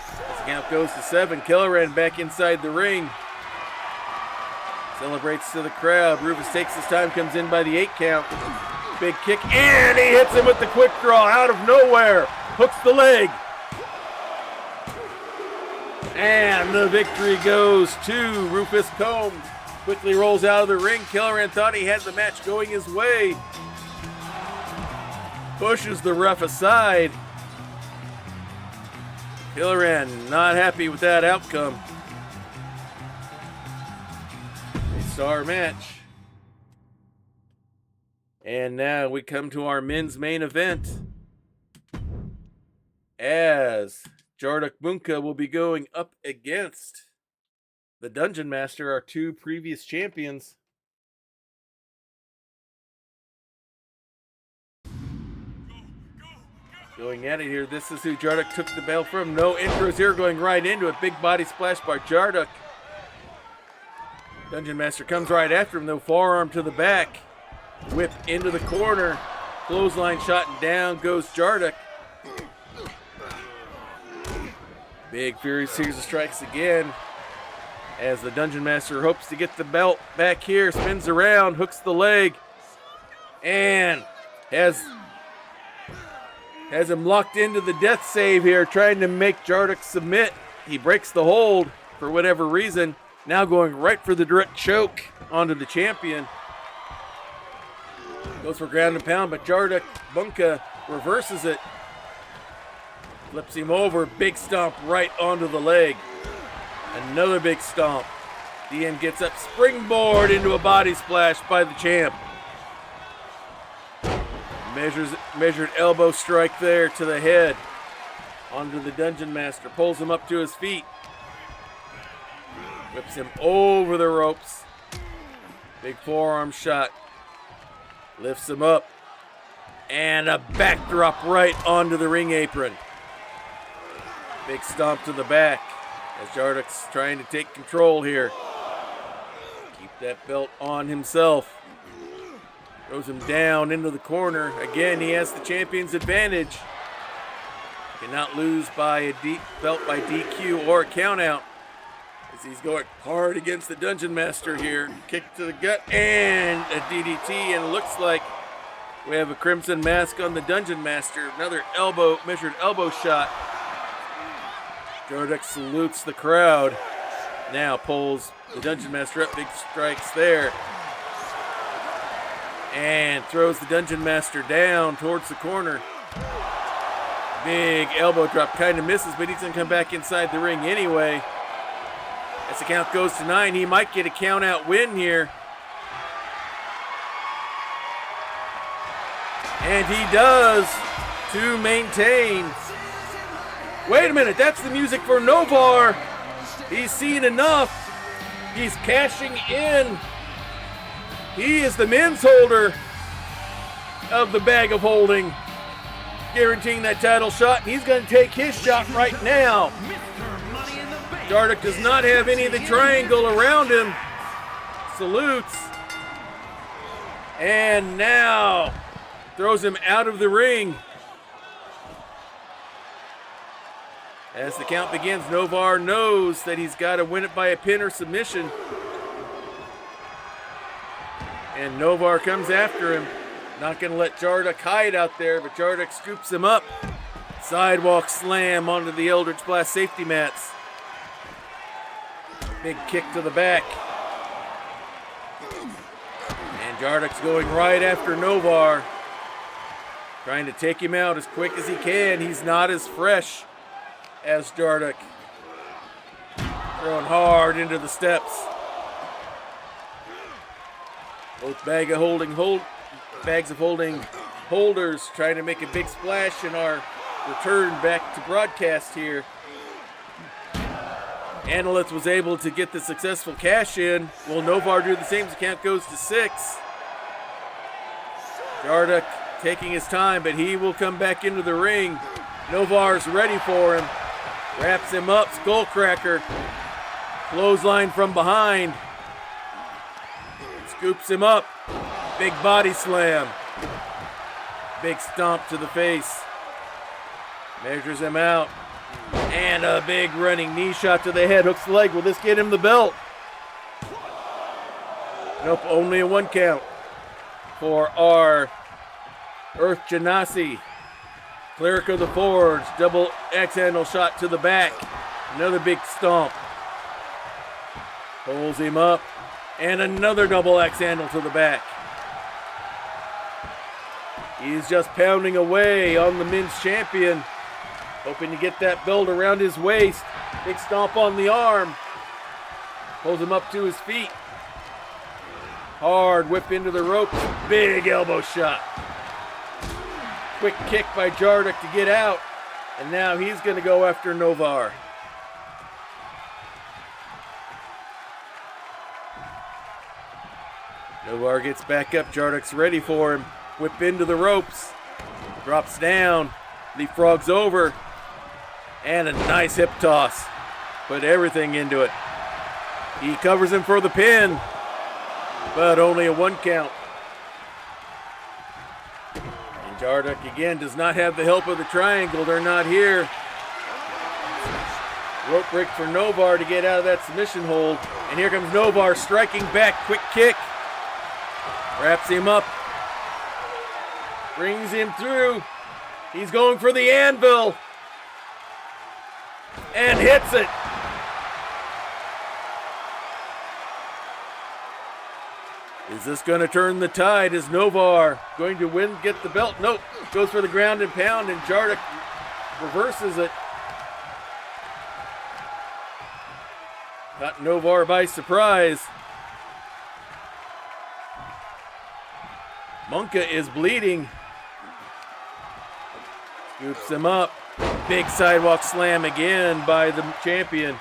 As the count goes to 7, Kelleran back inside the ring. Celebrates to the crowd. Rufus takes his time, comes in by the 8 count. Big kick, and he hits him with the quick draw out of nowhere. Hooks the leg. And the victory goes to Rufus Combs. Quickly rolls out of the ring. Kelleran thought he had the match going his way. Pushes the ref aside. Kelleran not happy with that outcome. A star match. And now we come to our men's main event. As Jarduk Bunka will be going up against the Dungeon Master, our 2 previous champions. Going at it here. This is who Jarduk took the belt from. No intros here, going right into it. Big body splash by Jarduk. Dungeon Master comes right after him, though. Forearm to the back. Whip into the corner. Clothesline shot, and down goes Jarduk. Big Fury series of strikes again. As the Dungeon Master hopes to get the belt back here. Spins around, hooks the leg. And has him locked into the death save here, trying to make Jarduk submit. He breaks the hold for whatever reason. Now going right for the direct choke onto the champion. Goes for ground and pound, but Jarduk Bunka reverses it. Flips him over, big stomp right onto the leg. Another big stomp. DN gets up, springboard into a body splash by the champ. Measured elbow strike there to the head. Onto the Dungeon Master, pulls him up to his feet. Whips him over the ropes. Big forearm shot. Lifts him up. And a backdrop right onto the ring apron. Big stomp to the back as Jarduk's trying to take control here. Keep that belt on himself. Throws him down into the corner. Again, he has the champion's advantage. Cannot lose by a belt by DQ or a countout. As As he's going hard against the Dungeon Master here. Kick to the gut and a DDT, and it looks like we have a Crimson Mask on the Dungeon Master. Another measured elbow shot. Jarduk salutes the crowd. Now pulls the Dungeon Master up. Big strikes there. And throws the Dungeon Master down towards the corner. Big elbow drop. Kind of misses, but he's going to come back inside the ring anyway. As the count goes to 9, he might get a count out win here. And he does to maintain. Wait a minute, that's the music for Novar. He's seen enough. He's cashing in. He is the men's holder of the bag of holding, guaranteeing that title shot, and he's going to take his shot right now. Jarduk does not have any of the triangle around him. Salutes. And now throws him out of the ring. As the count begins, Novar knows that he's got to win it by a pin or submission. And Novar comes after him. Not going to let Jarduk hide out there, but Jarduk scoops him up. Sidewalk slam onto the Eldritch Blast safety mats. Big kick to the back. And Jarduk's going right after Novar. Trying to take him out as quick as he can. He's not as fresh as Jarduk. Throwing hard into the steps. Both bags of holding holders trying to make a big splash in our return back to broadcast here. Analyst was able to get the successful cash in. Will Novar do the same as the count goes to 6? Jarduk taking his time, but he will come back into the ring. Novar's ready for him. Wraps him up, skullcracker. Clothesline from behind. Scoops him up. Big body slam. Big stomp to the face. Measures him out. And a big running knee shot to the head. Hooks the leg. Will this get him the belt? Nope, only a 1 count for our Earth Genasi. Cleric of the Forge. Double X handle shot to the back. Another big stomp. Pulls him up. And another double X handle to the back. He's just pounding away on the men's champion. Hoping to get that belt around his waist. Big stomp on the arm. Pulls him up to his feet. Hard whip into the ropes. Big elbow shot. Quick kick by Jarduk to get out. And now he's going to go after Novar. Novar gets back up. Jarduk's ready for him. Whip into the ropes. Drops down. Leapfrogs over. And a nice hip toss. Put everything into it. He covers him for the pin. But only a 1 count. And Jarduk again does not have the help of the triangle. They're not here. Rope break for Novar to get out of that submission hold. And here comes Novar striking back. Quick kick. Wraps him up. Brings him through. He's going for the anvil. And hits it. Is this going to turn the tide? Is Novar going to win, get the belt? Nope. Goes for the ground and pound, and Jarduk reverses it. Caught Novar by surprise. Monka is bleeding. Scoops him up. Big sidewalk slam again by the champion.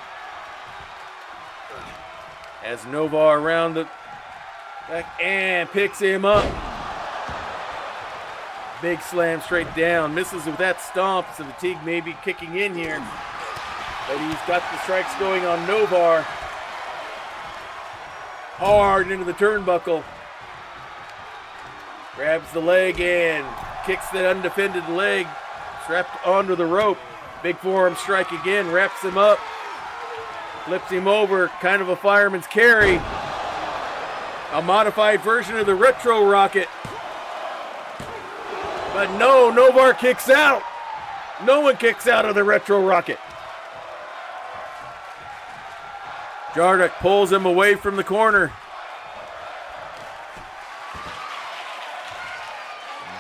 As Novar around the back and picks him up. Big slam straight down. Misses with that stomp, so fatigue may be kicking in here. But he's got the strikes going on Novar. Hard into the turnbuckle. Grabs the leg and kicks the undefended leg. Strapped onto the rope. Big forearm strike again. Wraps him up. Flips him over, kind of a fireman's carry. A modified version of the retro rocket. But no, Novar kicks out. No one kicks out of the retro rocket. Jarduk pulls him away from the corner.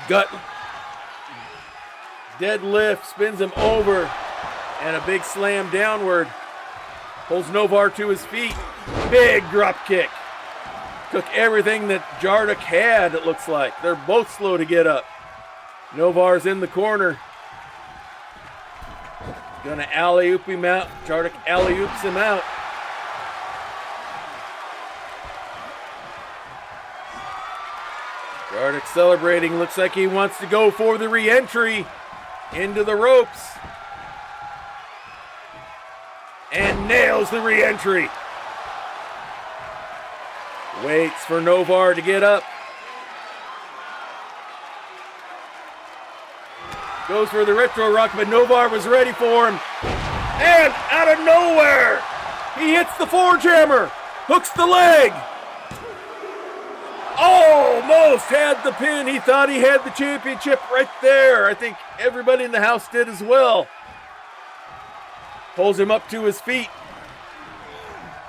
Gut deadlift, spins him over, and a big slam downward. Pulls Novar to his feet. Big drop kick. Took everything that Jarduk had, it looks like. They're both slow to get up. Novar's in the corner. Gonna alley-oop him out. Jarduk alley-oops him out. Jarduk celebrating. Looks like he wants to go for the re-entry into the ropes. And nails the re-entry. Waits for Novar to get up. Goes for the retro rock, but Novar was ready for him. And out of nowhere, he hits the forge hammer. Hooks the leg. Almost had the pin. He thought he had the championship right there. I think everybody in the house did as well. Pulls him up to his feet.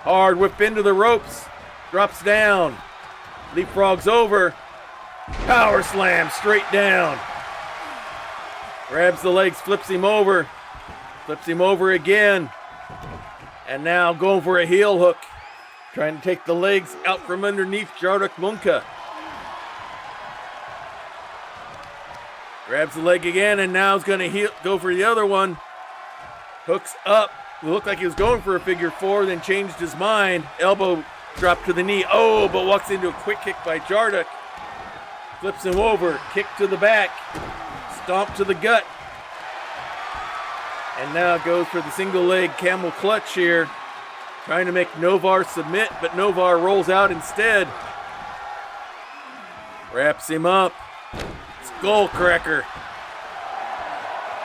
Hard whip into the ropes. Drops down. Leapfrogs over. Power slam straight down. Grabs the legs, flips him over. Flips him over again. And now going for a heel hook. Trying to take the legs out from underneath Jarduk Munka. Grabs the leg again and now is going to go for the other one. Hooks up. It looked like he was going for a figure four, then changed his mind. Elbow drop to the knee. Oh, but walks into a quick kick by Jarduk. Flips him over. Kick to the back. Stomp to the gut. And now goes for the single leg camel clutch here. Trying to make Novar submit, but Novar rolls out instead. Wraps him up. Skull cracker.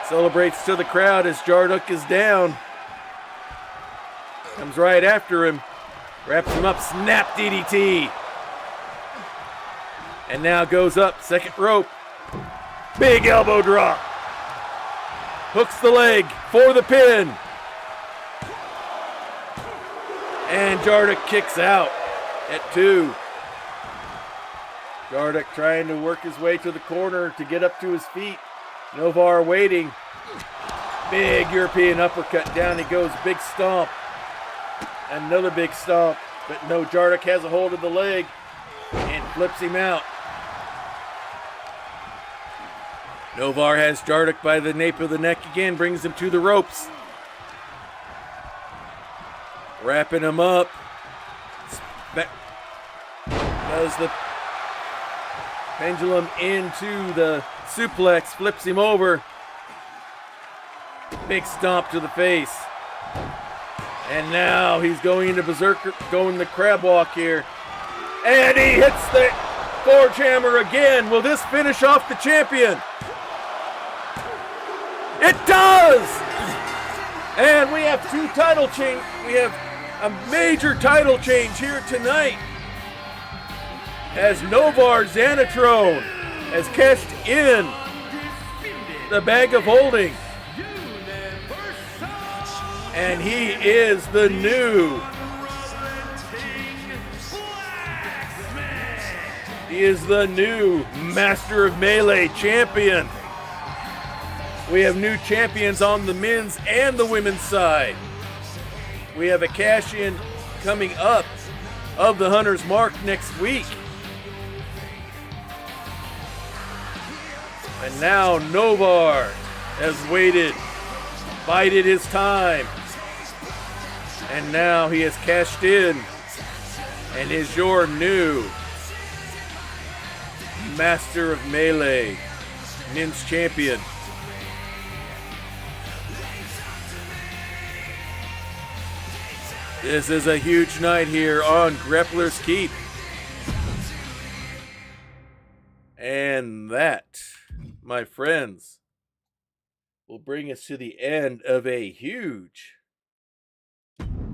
Celebrates to the crowd as Jarduk is down. Comes right after him. Wraps him up. Snap DDT. And now goes up. Second rope. Big elbow drop. Hooks the leg for the pin. And Jarduk kicks out at 2. Jarduk trying to work his way to the corner to get up to his feet. Novar waiting. Big European uppercut. Down he goes. Big stomp. Another big stomp. But no, Jarduk has a hold of the leg and flips him out. Novar has Jarduk by the nape of the neck again. Brings him to the ropes. Wrapping him up. Does the pendulum into the suplex. Flips him over. Big stomp to the face. And now he's going into berserker, going the crab walk here. And he hits the forge hammer again. Will this finish off the champion? It does! And we have 2 title change. We have a major title change here tonight as Novar Xanatrone has cashed in the bag of holding. And he is the new Master of Melee champion. We have new champions on the men's and the women's side. We have a cash-in coming up of the Hunter's Mark next week. And now Novar has waited, bided his time. And now he has cashed in and is your new Master of Melee men's champion. This is a huge night here on Grappler's Keep. And that, my friends, will bring us to the end of a huge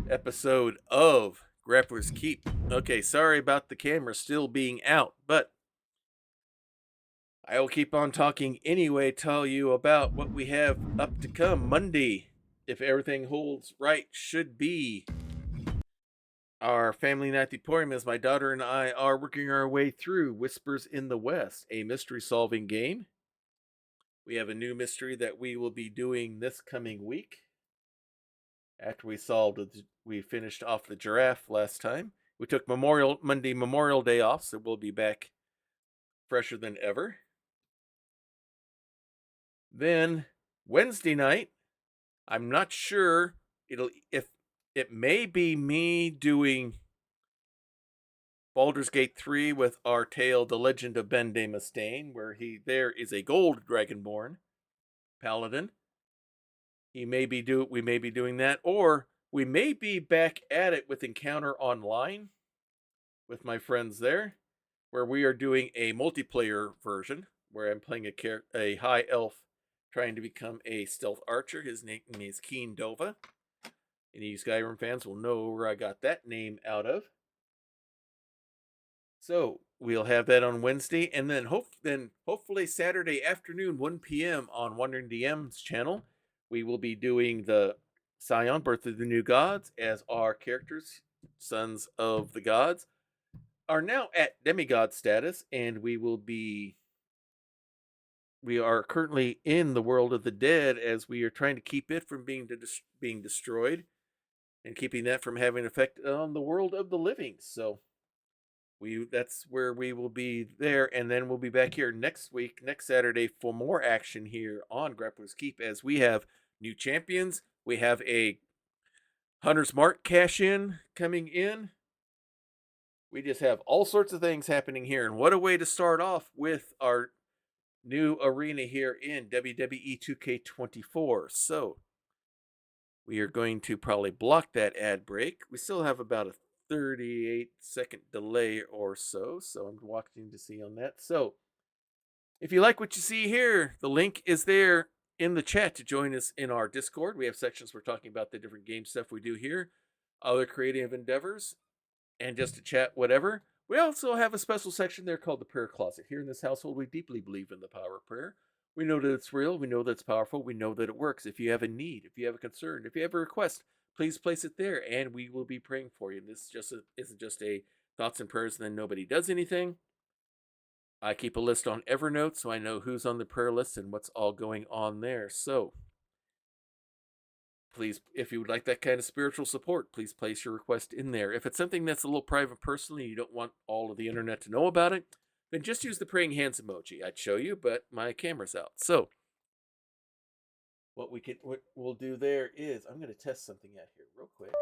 episode of Grappler's Keep. Okay, sorry about the camera still being out, but I will keep on talking anyway, tell you about what we have up to come. Monday, if everything holds right, should be our family night at the Emporium, as my daughter and I are working our way through Whispers in the West, a mystery solving game. We have a new mystery that we will be doing this coming week. After we finished off the giraffe last time. We took Monday Memorial Day off, so we'll be back fresher than ever. Then Wednesday night, I'm not sure if it may be me doing Baldur's Gate 3 with our tale, The Legend of Ben de Mustaine, where there is a gold dragonborn paladin. We may be doing that, or we may be back at it with Encounter Online with my friends there, where we are doing a multiplayer version where I'm playing a high elf trying to become a stealth archer. His name is Keen Dova. Any Skyrim fans will know where I got that name out of. So we'll have that on Wednesday, and then hopefully Saturday afternoon, 1 p.m. on Wandering DM's channel, we will be doing the Scion, Birth of the New Gods, as our characters, sons of the gods, are now at demigod status, and we are currently in the world of the dead, as we are trying to keep it from being destroyed, and keeping that from having an effect on the world of the living. So that's where we will be there, and then we'll be back here next Saturday, for more action here on Grappler's Keep, as we have new champions. We have a Hunter's Mark cash-in coming in. We just have all sorts of things happening here, and what a way to start off with our new arena here in WWE 2K24. So we are going to probably block that ad break. We still have about a 38-second delay or so I'm watching to see on that. So if you like what you see here, the link is there in the chat to join us in our Discord. We have sections we're talking about the different game stuff we do here, other creative endeavors, and just to chat whatever. We also have a special section there called the Prayer Closet. Here in this household, we deeply believe in the power of prayer. We know that it's real. We know that it's powerful. We know that it works. If you have a need, if you have a concern, if you have a request, please place it there, and we will be praying for you. This isn't just a thoughts and prayers and then nobody does anything. I keep a list on Evernote, so I know who's on the prayer list and what's all going on there. So please, if you would like that kind of spiritual support, please place your request in there. If it's something that's a little private personally, you don't want all of the internet to know about it, then just use the praying hands emoji. I'd show you, but my camera's out. So what we'll do there is, I'm going to test something out here real quick.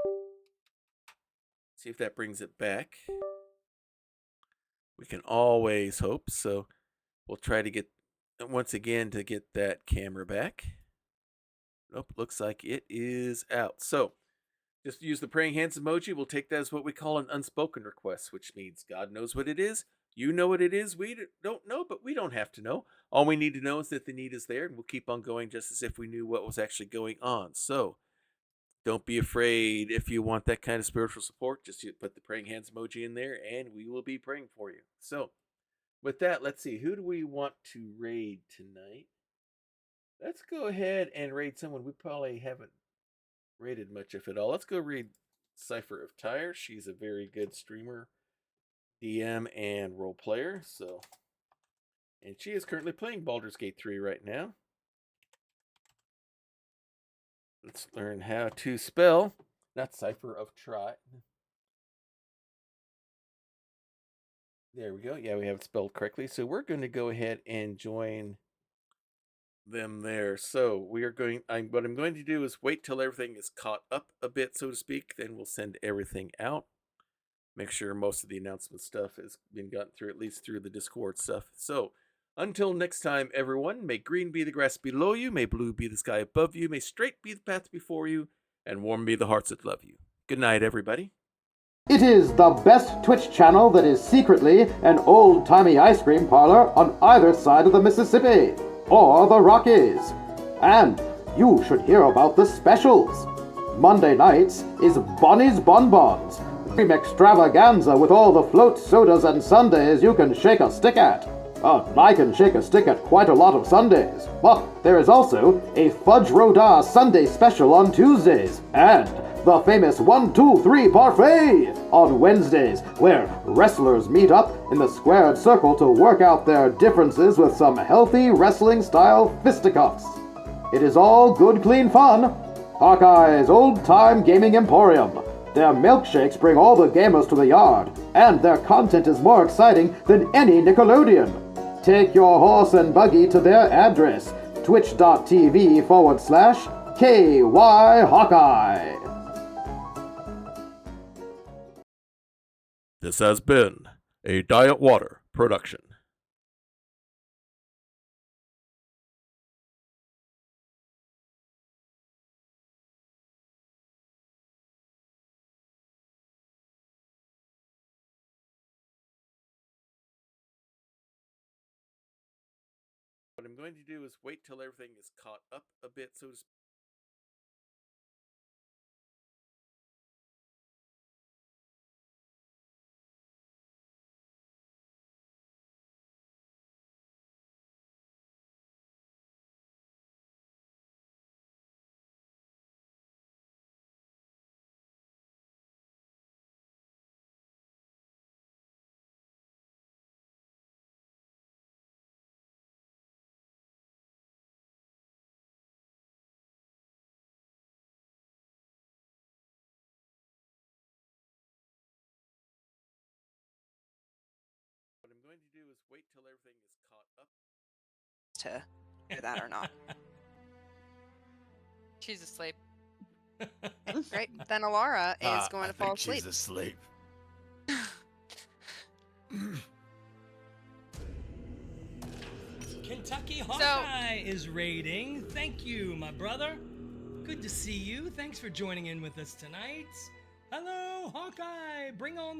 See if that brings it back. We can always hope. So we'll try to get that camera back. Nope, looks like it is out. So just use the praying hands emoji. We'll take that as what we call an unspoken request, which means God knows what it is. You know what it is. We don't know, but we don't have to know. All we need to know is that the need is there, and we'll keep on going just as if we knew what was actually going on. So don't be afraid. If you want that kind of spiritual support, just put the praying hands emoji in there, and we will be praying for you. So with that, let's see. Who do we want to raid tonight? Let's go ahead and raid someone we probably haven't raided much, if at all. Let's go raid Cypher of Tyre. She's a very good streamer, DM, and role player. And she is currently playing Baldur's Gate 3 right now. Let's learn how to spell, not Cypher of Try. There we go. Yeah, we have it spelled correctly. So we're going to go ahead and join them there. So what I'm going to do is wait till everything is caught up a bit, so to speak. Then we'll send everything out. Make sure most of the announcement stuff has been gotten through, at least through the Discord stuff. So until next time, everyone, may green be the grass below you, may blue be the sky above you, may straight be the path before you, and warm be the hearts that love you. Good night, everybody. It is the best Twitch channel that is secretly an old-timey ice cream parlor on either side of the Mississippi, or the Rockies. And you should hear about the specials. Monday nights is Bonnie's Bonbons, cream extravaganza with all the float sodas and sundaes you can shake a stick at. I can shake a stick at quite a lot of Sundays, but there is also a Fudge Rodin Sunday special on Tuesdays, and the famous 1, 2, 3 parfait on Wednesdays, where wrestlers meet up in the squared circle to work out their differences with some healthy wrestling-style fisticuffs. It is all good, clean fun. Hawkeye's old-time gaming emporium. Their milkshakes bring all the gamers to the yard, and their content is more exciting than any Nickelodeon. Take your horse and buggy to their address, twitch.tv/KY Hawkeye. This has been a Diet Water production. What I'm going to do is wait till everything is caught up a bit, so to speak. What I'm going to do is wait till everything is caught up. To do that or not. She's asleep. Great. Then Alara is going to fall asleep. She's asleep. Kentucky Hawkeye is raiding. Thank you, my brother. Good to see you. Thanks for joining in with us tonight. Hello, Hawkeye. Bring on the